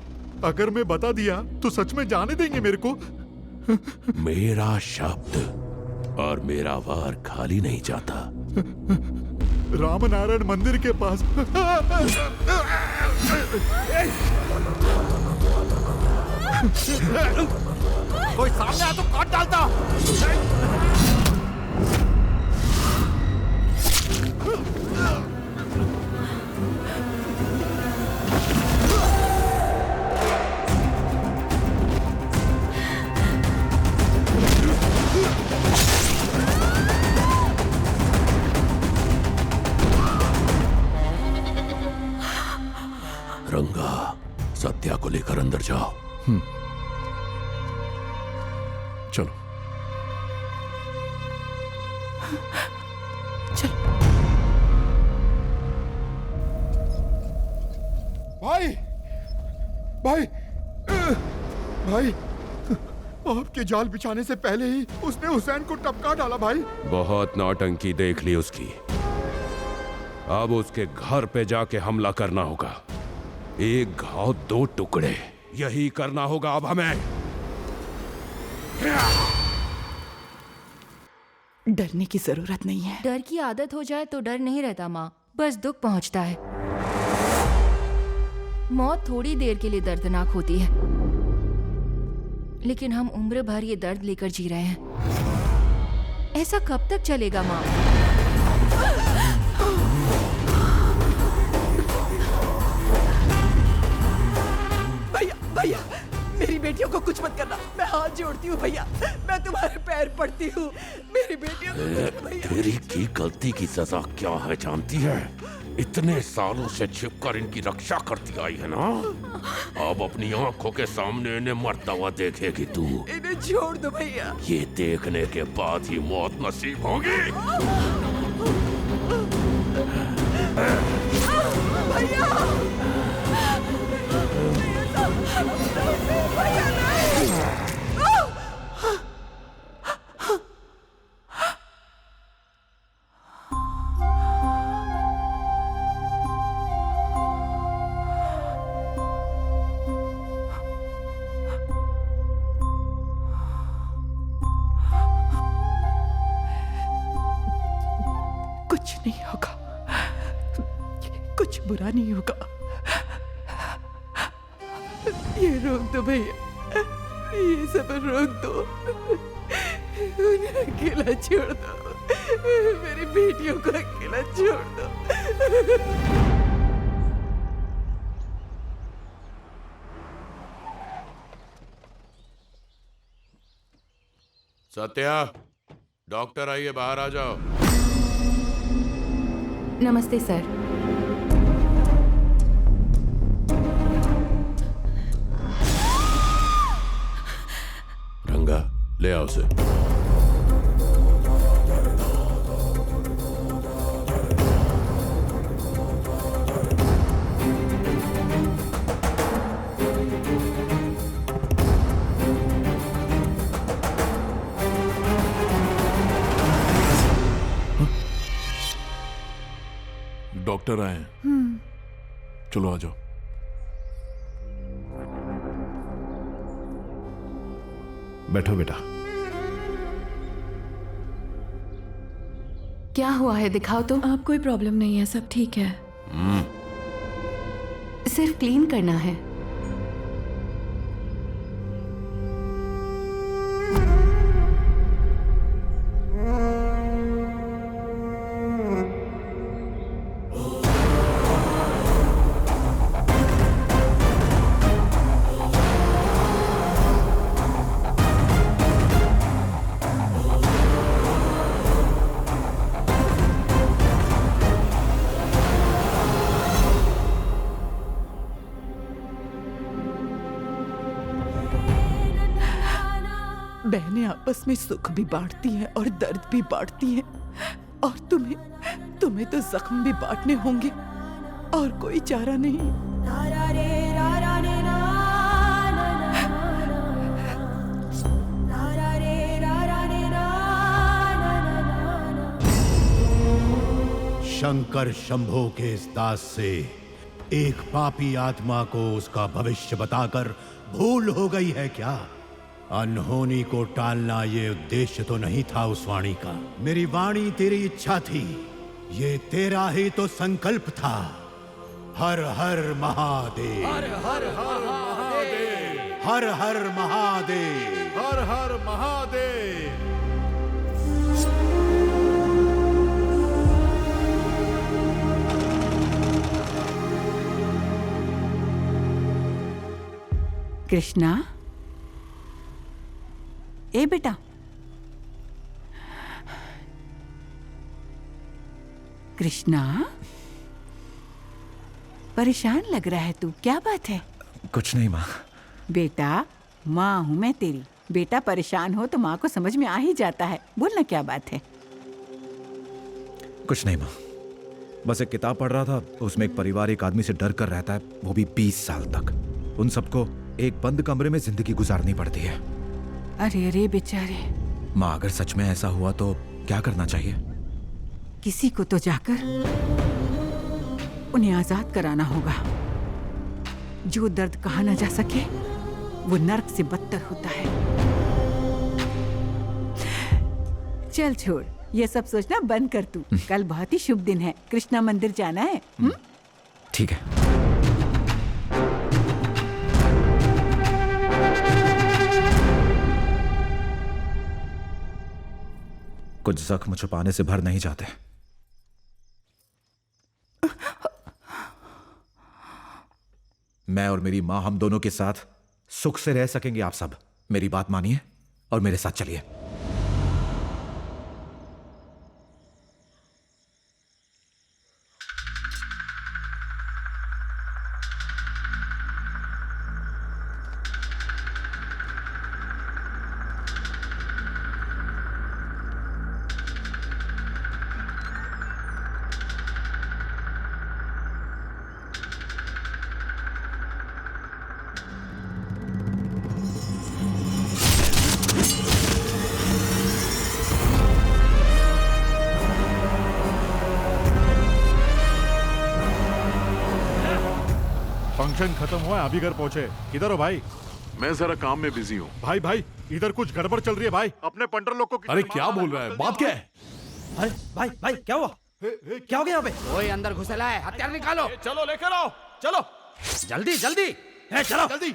अगर मैं बता दिया तो सच में जाने देंगे मेरे को? मेरा शब्द और मेरा वार खाली नहीं जाता। रामनारायण मंदिर के पास। कोई सामने आया तो काट डालता। सत्या को लेकर अंदर जाओ। चलो भाई भाई भाई, आपके जाल बिछाने से पहले ही उसने हुसैन को टपका डाला भाई। बहुत नौटंकी देख ली उसकी। अब उसके घर पे जाके हमला करना होगा। एक घाव दो टुकड़े, यही करना होगा अब हमें। डरने की जरूरत नहीं है। डर की आदत हो जाए तो डर नहीं रहता माँ, बस दुख पहुंचता है। मौत थोड़ी देर के लिए दर्दनाक होती है, लेकिन हम उम्र भर ये दर्द लेकर जी रहे हैं। ऐसा कब तक चलेगा माँ? भैया भैया, मेरी बेटियों को कुछ मत करना, मैं हाथ जोड़ती हूँ भैया, मैं तुम्हारे पैर पड़ती हूँ, मेरी बेटियों को भैया। तेरी की गलती की सजा क्या है जानती है? इतने सालों से छिपकर इनकी रक्षा करती आई है ना, अब अपनी आंखों के सामने इन्हें मरता हुआ देखेगी तू। इन्हें छोड़ दो भैया। ये देखने के बाद ही मौत नसीब होगी। भैया भैया नहीं। कुछ नहीं होगा, कुछ बुरा नहीं होगा। ये रोक दो भैया, ये सब रोक दो, उन्हें अकेला छोड़ दो, मेरी बेटियों को अकेला छोड़ दो। सत्या, डॉक्टर आइए, बाहर आ जाओ। नमस्ते सर। रंगा, ले आओ उसे। डॉक्टर आए हैं। चलो आ जाओ। बैठो बेटा। क्या हुआ है, दिखाओ तो। आप कोई प्रॉब्लम नहीं है, सब ठीक है। सिर्फ क्लीन करना है। बहनें आपस में सुख भी बांटती हैं और दर्द भी बांटती हैं, और तुम्हें तो जख्म भी बांटने होंगे, और कोई चारा नहीं। शंकर शंभो के इस दास से एक पापी आत्मा को उसका भविष्य बताकर भूल हो गई है क्या? अनहोनी को टालना ये उद्देश्य तो नहीं था उस वाणी का। मेरी वाणी तेरी इच्छा थी, ये तेरा ही तो संकल्प था। हर हर महादेव, हर हर महादेव, हर हर महादेव, हर हर महादेव। कृष्णा, ए बेटा, कृष्णा, परेशान लग रहा है तू, क्या बात है? कुछ नहीं माँ। बेटा, माँ हूँ मैं तेरी। बेटा परेशान हो तो माँ को समझ में आ ही जाता है। बोलना क्या बात है? कुछ नहीं माँ, बस एक किताब पढ़ रहा था, उसमें एक परिवार एक आदमी से डर कर रहता है, वो भी 20 साल तक। उन सबको एक बंद कमरे में जिंदगी गुजारनी पड़ती है। अरे अरे बेचारे। माँ, अगर सच में ऐसा हुआ तो क्या करना चाहिए? किसी को तो जाकर उन्हें आजाद कराना होगा। जो दर्द कहा ना जा सके वो नर्क से बदतर होता है। चल छोड़, ये सब सोचना बंद कर तू। कल बहुत ही शुभ दिन है, कृष्णा मंदिर जाना है। ठीक है। कुछ जख्म छुपाने से भर नहीं जाते। मैं और मेरी मां, हम दोनों के साथ सुख से रह सकेंगे आप सब। मेरी बात मानिए और मेरे साथ चलिए। फंक्शन खत्म हुआ, अभी घर पहुंचे। किधर हो भाई? मैं जरा काम में बिजी हूँ। भाई इधर कुछ गड़बड़ चल रही है भाई। अपने पंटर लोग को अरे क्या बोल रहा है? बात क्या है? अरे भाई क्या हुआ? क्या हो गया यहाँ पे? कोई अंदर घुसेला है, हथियार निकालो। चलो लेकर आओ, चलो जल्दी जल्दी। चलो जल्दी।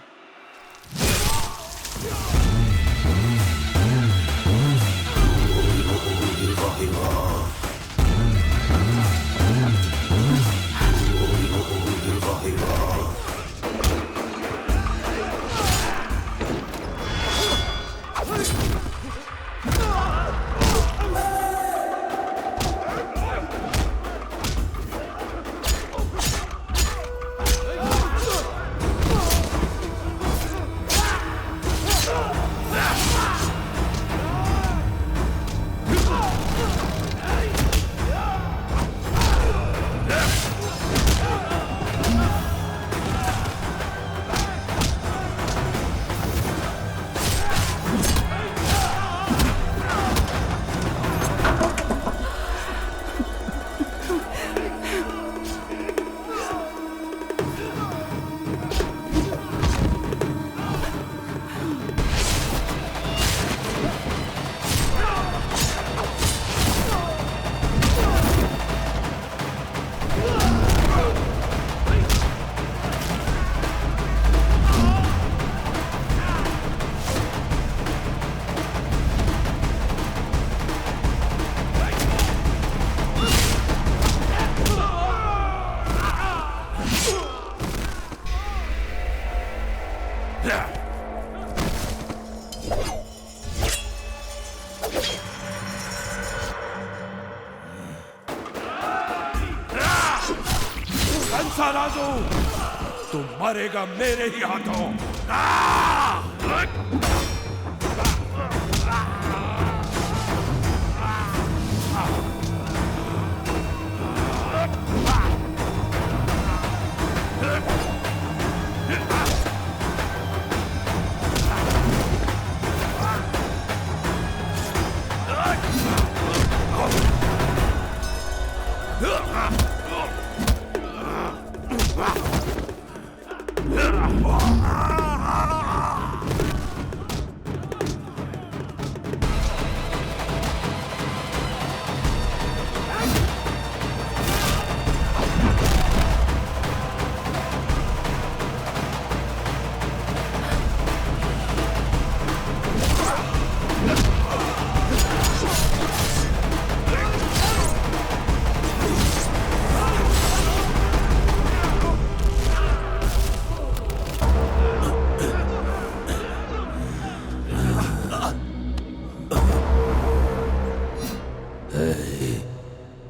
कंसाराजू, तू मरेगा मेरे ही हाथों।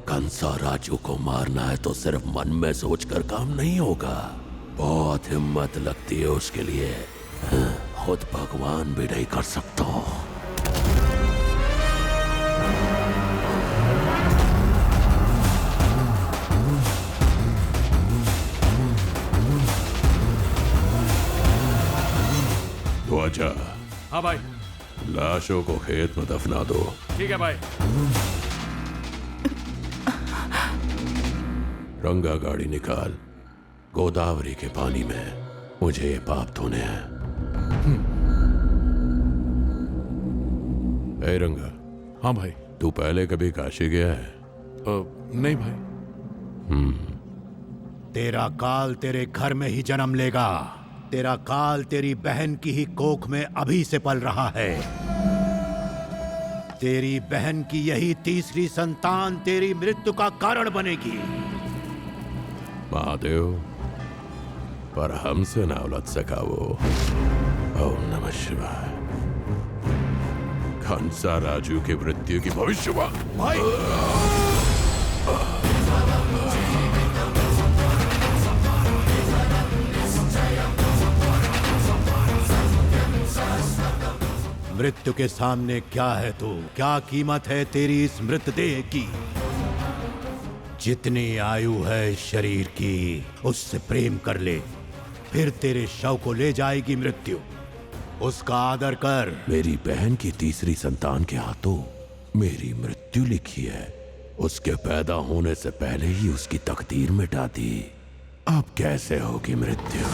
कंसाराजू को मारना है तो सिर्फ मन में सोचकर काम नहीं होगा। बहुत हिम्मत लगती है उसके लिए। खुद भगवान भी नहीं कर सकता। ध्वजा, हाँ भाई। लाशों को खेत में दफना दो। ठीक है भाई। रंगा गाड़ी निकाल, गोदावरी के पानी में मुझे ये पाप धोने हैं। ए रंगा। हाँ भाई। तू पहले कभी काशी गया है? नहीं भाई। तेरा काल तेरे घर में ही जन्म लेगा। तेरा काल तेरी बहन की ही कोख में अभी से पल रहा है। तेरी बहन की यही तीसरी संतान तेरी मृत्यु का कारण बनेगी। महादेव, पर हमसे ना उलझ सका वो। ओम नमः शिवाय। कंसा राजू की मृत्यु की भविष्यवाणी। भाई मृत्यु के सामने क्या है तू? क्या कीमत है तेरी इस मृतदेह की? जितनी आयु है शरीर की, उससे प्रेम कर ले, फिर तेरे शव को ले जाएगी मृत्यु। उसका आदर कर। मेरी बहन की तीसरी संतान के हाथों मेरी मृत्यु लिखी है। उसके पैदा होने से पहले ही उसकी तकदीर मिटा दी। अब कैसे होगी मृत्यु?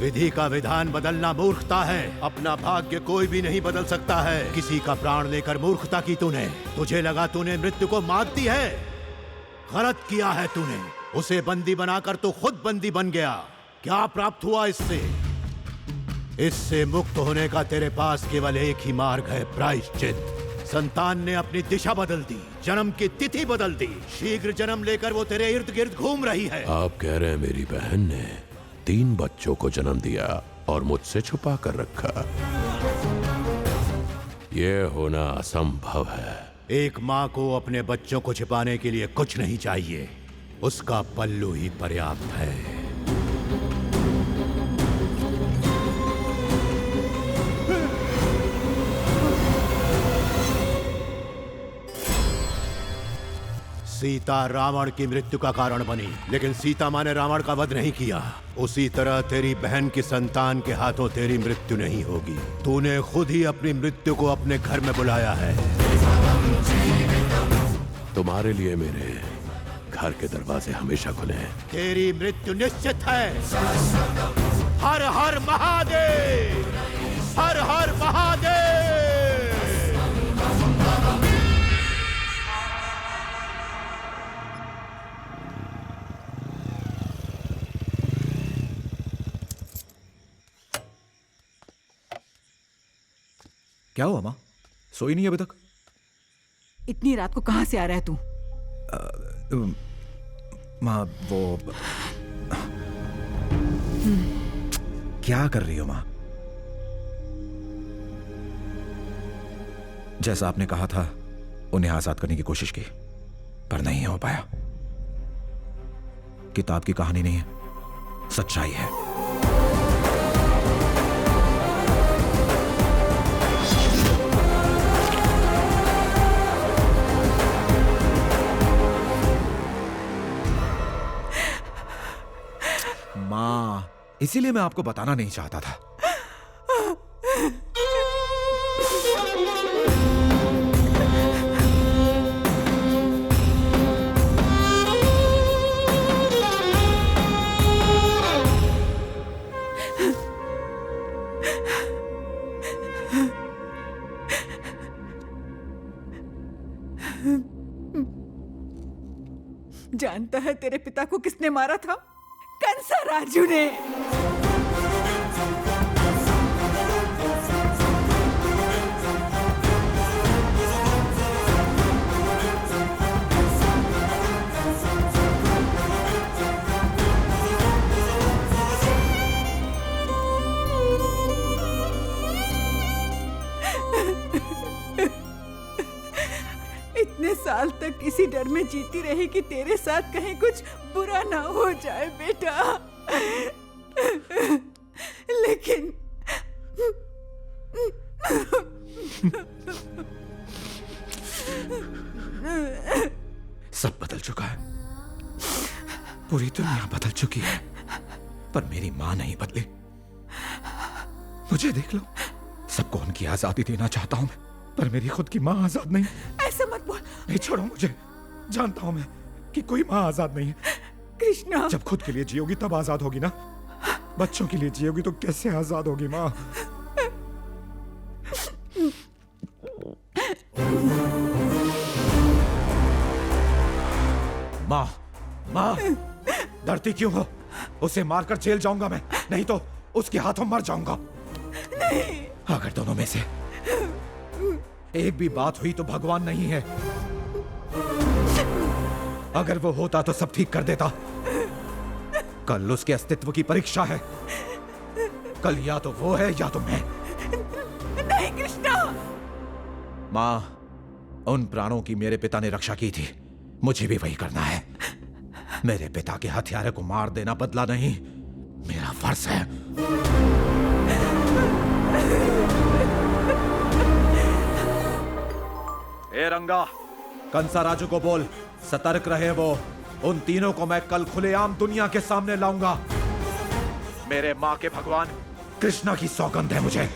विधि का विधान बदलना मूर्खता है। अपना भाग्य कोई भी नहीं बदल सकता है। किसी का प्राण लेकर मूर्खता की तूने। तुझे लगा तूने मृत्यु को मात दी है। गलत किया है तूने। उसे बंदी बनाकर तो खुद बंदी बन गया। क्या प्राप्त हुआ इससे? इससे मुक्त होने का तेरे पास केवल एक ही मार्ग है, प्रायश्चित। संतान ने अपनी दिशा बदल दी, जन्म की तिथि बदल दी। शीघ्र जन्म लेकर वो तेरे इर्द गिर्द घूम रही है। आप कह रहे हैं मेरी बहन ने 3 बच्चों को जन्म दिया और मुझसे छुपा कर रखा। यह होना असंभव है। एक माँ को अपने बच्चों को छिपाने के लिए कुछ नहीं चाहिए, उसका पल्लू ही पर्याप्त है। सीता रावण की मृत्यु का कारण बनी, लेकिन सीता माँ ने रावण का वध नहीं किया। उसी तरह तेरी बहन की संतान के हाथों तेरी मृत्यु नहीं होगी। तूने खुद ही अपनी मृत्यु को अपने घर में बुलाया है। तुम्हारे लिए मेरे घर के दरवाजे हमेशा खुले हैं। तेरी मृत्यु निश्चित है। हर हर महादेव, हर हर महादेव। क्या हुआ माँ? सोई नहीं अभी तक? इतनी रात को कहां से आ रहा है तू? माँ वो क्या कर रही हो माँ? जैसा आपने कहा था उन्हें आजाद करने की कोशिश की, पर नहीं हो पाया। किताब की कहानी नहीं है, सच्चाई है। माँ, इसीलिए मैं आपको बताना नहीं चाहता था। जानता है तेरे पिता को किसने मारा था? कंसा राजू ने। इतने साल तक इसी डर में जीती रही कि तेरे साथ कहीं कुछ बुरा ना हो जाए बेटा। लेकिन सब बदल चुका है, पूरी दुनिया बदल चुकी है, पर मेरी माँ नहीं बदली। मुझे देख लो, सबको उनकी आजादी देना चाहता हूं मैं, पर मेरी खुद की माँ आजाद नहीं। ऐसा मत बोल। नहीं, छोड़ो मुझे। जानता हूं मैं कि कोई माँ आजाद नहीं है। कृष्णा, जब खुद के लिए जियोगी तब आजाद होगी ना। बच्चों के लिए जियोगी तो कैसे आजाद होगी माँ? माँ, माँ, डरती क्यों हो? उसे मारकर जेल जाऊंगा मैं, नहीं तो उसके हाथों मर जाऊंगा। नहीं। अगर दोनों में से एक भी बात हुई तो भगवान नहीं है। अगर वो होता तो सब ठीक कर देता। कल उसके अस्तित्व की परीक्षा है। कल या तो वो है या तो मैं। नहीं कृष्णा। माँ, उन प्राणों की मेरे पिता ने रक्षा की थी, मुझे भी वही करना है। मेरे पिता के हथियारे को मार देना बदला नहीं, मेरा फर्ज है। ए रंगा, कंसा राजू को बोल, सतर्क रहे वो। उन तीनों को मैं कल खुलेआम दुनिया के सामने लाऊंगा। मेरे माँ के भगवान कृष्णा की सौगंध है मुझे।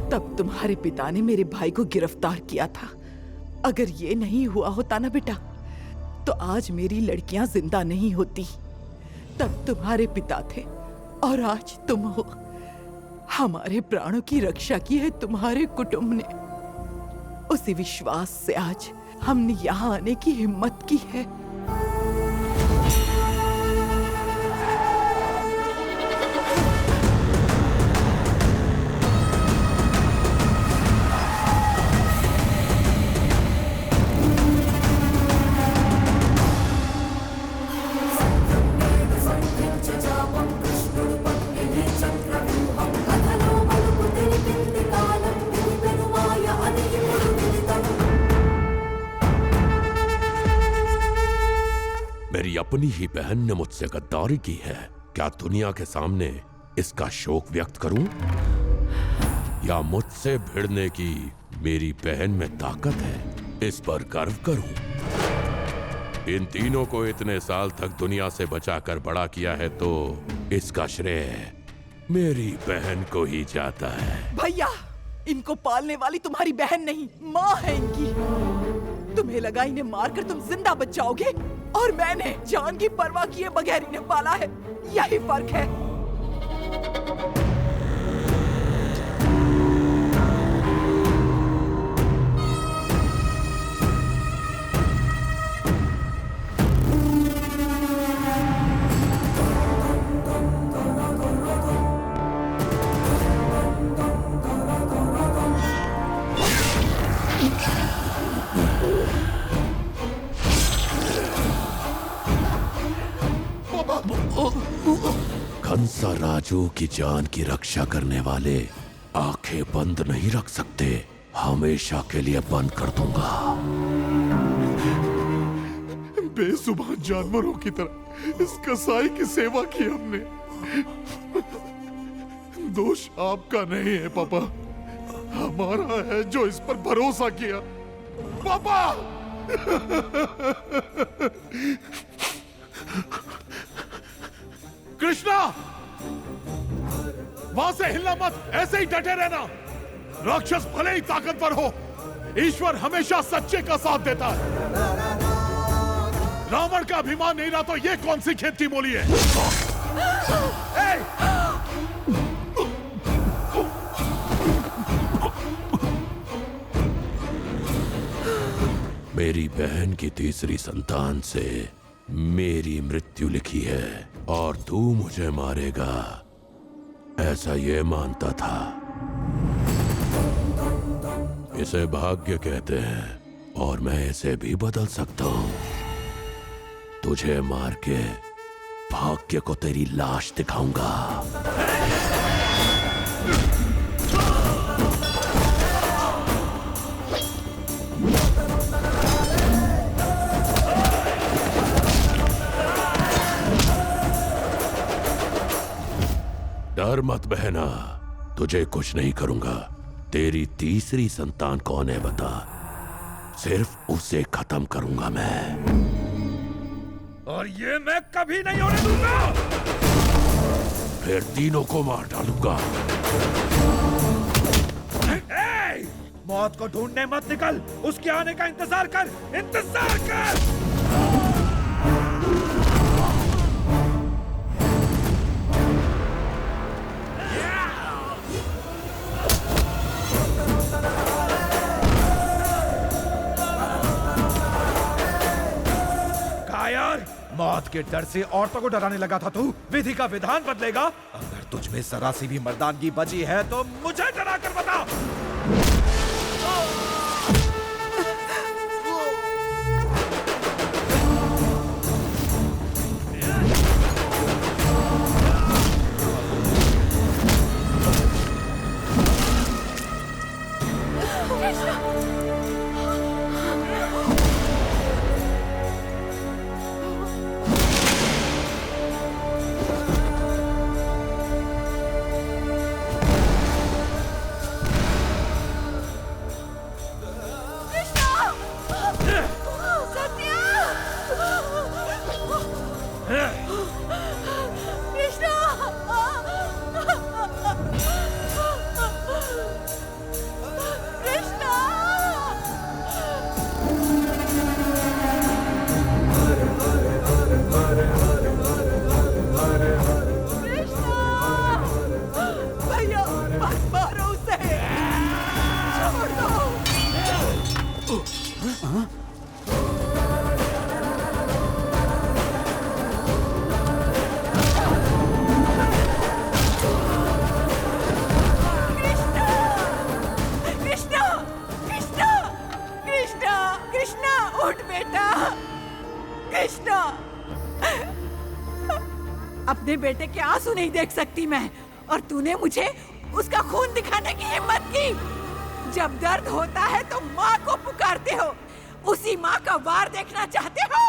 तब तुम्हारे पिता ने मेरे भाई को गिरफ्तार किया था। अगर ये नहीं हुआ होता ना बेटा, तो आज मेरी लड़कियां जिंदा नहीं होती। तब तुम्हारे पिता थे और आज तुम हो। हमारे प्राणों की रक्षा की है तुम्हारे कुटुंब ने। उसी विश्वास से आज हमने यहाँ आने की हिम्मत की है। मेरी अपनी ही बहन ने मुझसे गद्दारी की है। क्या दुनिया के सामने इसका शोक व्यक्त करूं, या मुझसे भिड़ने की मेरी बहन में ताकत है, इस पर गर्व करूं? इन तीनों को इतने साल तक दुनिया से बचाकर बड़ा किया है, तो इसका श्रेय मेरी बहन को ही जाता है। भैया, इनको पालने वाली तुम्हारी बहन नहीं, माँ है इनकी। तुम्हें लगा इन्हें मारकर तुम जिंदा बच जाओगे, और मैंने जान की परवाह किए बगैर इन्हें पाला है। यही फर्क है। कंसा राजू की जान की रक्षा करने वाले आंखें बंद नहीं रख सकते। हमेशा के लिए बंद कर दूंगा। बेजुबान जानवरों की तरह इस कसाई की सेवा की हमने। दोष आपका नहीं है पापा, हमारा है जो इस पर भरोसा किया। पापा! कृष्णा, वहां से हिलना मत, ऐसे ही डटे रहना। राक्षस भले ही ताकतवर हो, ईश्वर हमेशा सच्चे का साथ देता है। रावण का अभिमान नहीं रहा तो ये कौन सी खेत की मोली है? मेरी बहन की तीसरी संतान से मेरी मृत्यु लिखी है। और तू मुझे मारेगा ऐसा ये मानता था। इसे भाग्य कहते हैं और मैं इसे भी बदल सकता हूं। तुझे मार के भाग्य को तेरी लाश दिखाऊंगा। डर मत बहना, तुझे कुछ नहीं करूंगा। तेरी तीसरी संतान कौन है बता, सिर्फ उसे खत्म करूंगा मैं। और ये मैं कभी नहीं होने दूंगा। फिर तीनों को मार डालूंगा। मौत को ढूंढने मत निकल, उसके आने का इंतजार कर, इंतजार कर। मौत के डर से औरतों को डराने लगा था तू। विधि का विधान बदलेगा। अगर तुझ में जरा सी भी मर्दानगी बची है तो मुझे डरा कर बता। अपने बेटे के आंसू नहीं देख सकती मैं, और तूने मुझे उसका खून दिखाने की हिम्मत की। जब दर्द होता है तो माँ को पुकारते हो, उसी माँ का वार देखना चाहते हो।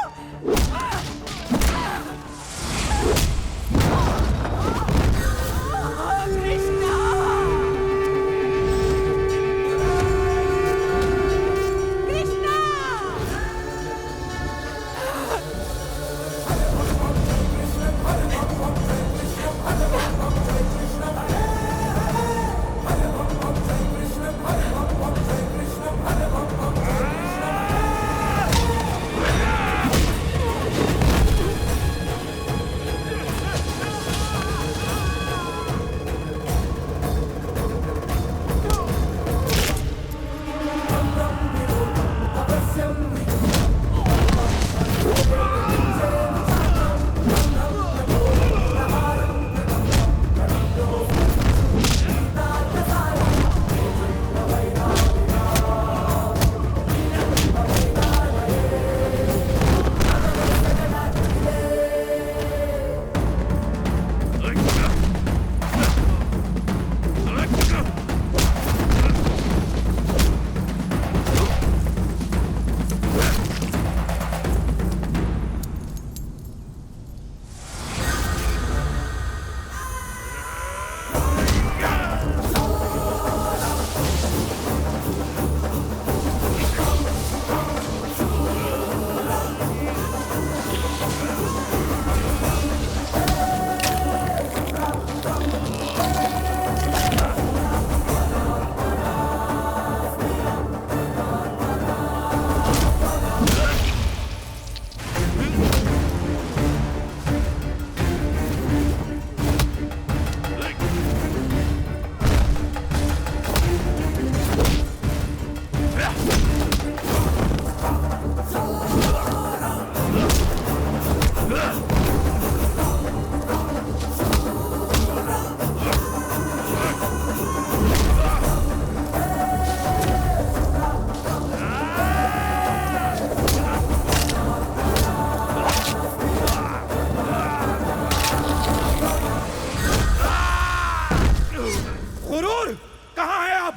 गुरूर कहाँ है अब?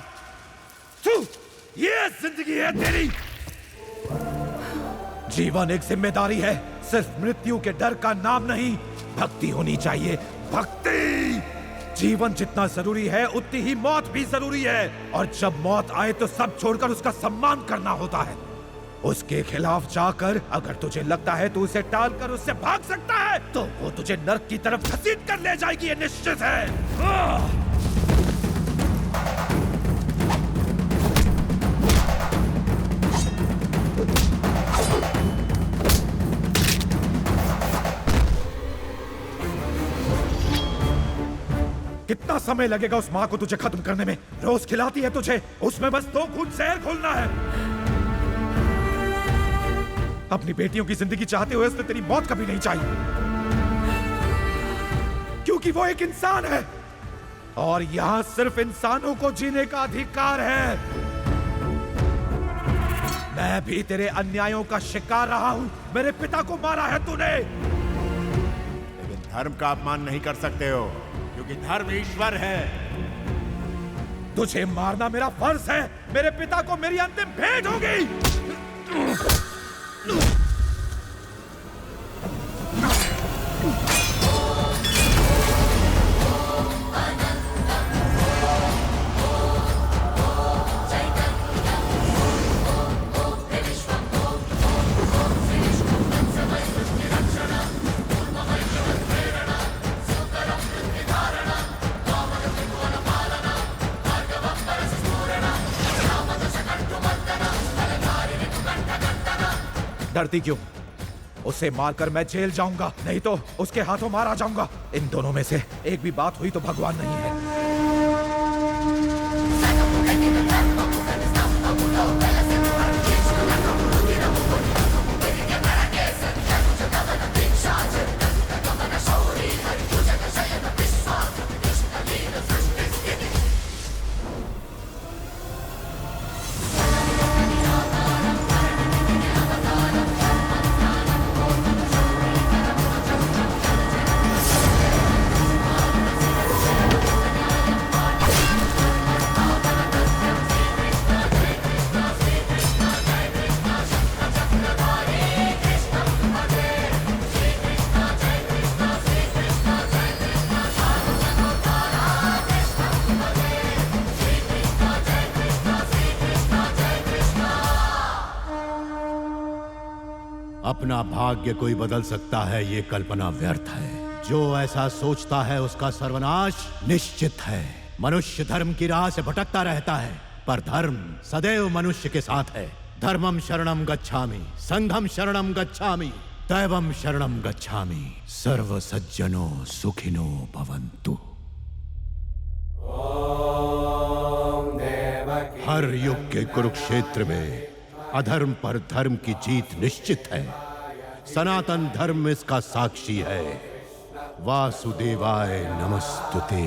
ये जिंदगी है तेरी। जीवन एक जिम्मेदारी है, सिर्फ मृत्यु के डर का नाम नहीं। भक्ति होनी चाहिए, भक्ति। जीवन जितना जरूरी है उतनी ही मौत भी जरूरी है, और जब मौत आए तो सब छोड़कर उसका सम्मान करना होता है। उसके खिलाफ जाकर अगर तुझे लगता है तो उसे टालकर उससे भाग सकता है, तो वो तुझे नर्क की तरफ घसीट कर ले जाएगी, ये निश्चित है। कितना समय लगेगा उस माँ को तुझे खत्म करने में? रोज खिलाती है तुझे, उसमें बस 2 खून जहर घोलना है। अपनी बेटियों की जिंदगी चाहते हुए उसने तेरी मौत कभी नहीं चाही, क्योंकि वो एक इंसान है और यहां सिर्फ इंसानों को जीने का अधिकार है। मैं भी तेरे अन्यायों का शिकार रहा हूं। मेरे पिता को मारा है तूने, लेकिन धर्म का अपमान नहीं कर सकते हो, क्योंकि धर्म ईश्वर है। तुझे मारना मेरा फर्ज है। मेरे पिता को मेरी अंतिम भेंट होगी। डरती क्यों? उसे मारकर मैं जेल जाऊंगा, नहीं तो उसके हाथों मारा जाऊंगा। इन दोनों में से एक भी बात हुई तो भगवान नहीं है। अपना भाग्य कोई बदल सकता है, ये कल्पना व्यर्थ है। जो ऐसा सोचता है उसका सर्वनाश निश्चित है। मनुष्य धर्म की राह से भटकता रहता है, पर धर्म सदैव मनुष्य के साथ है। धर्मम शरणम गच्छामि, संघम शरणम गच्छामि, दैवम शरणम गच्छामि। सर्व सज्जनों सुखिनो भवन्तु। हर युग के कुरुक्षेत्र में अधर्म पर धर्म की जीत निश्चित है। सनातन धर्म इसका साक्षी है। वासुदेवाय नमस्तुते।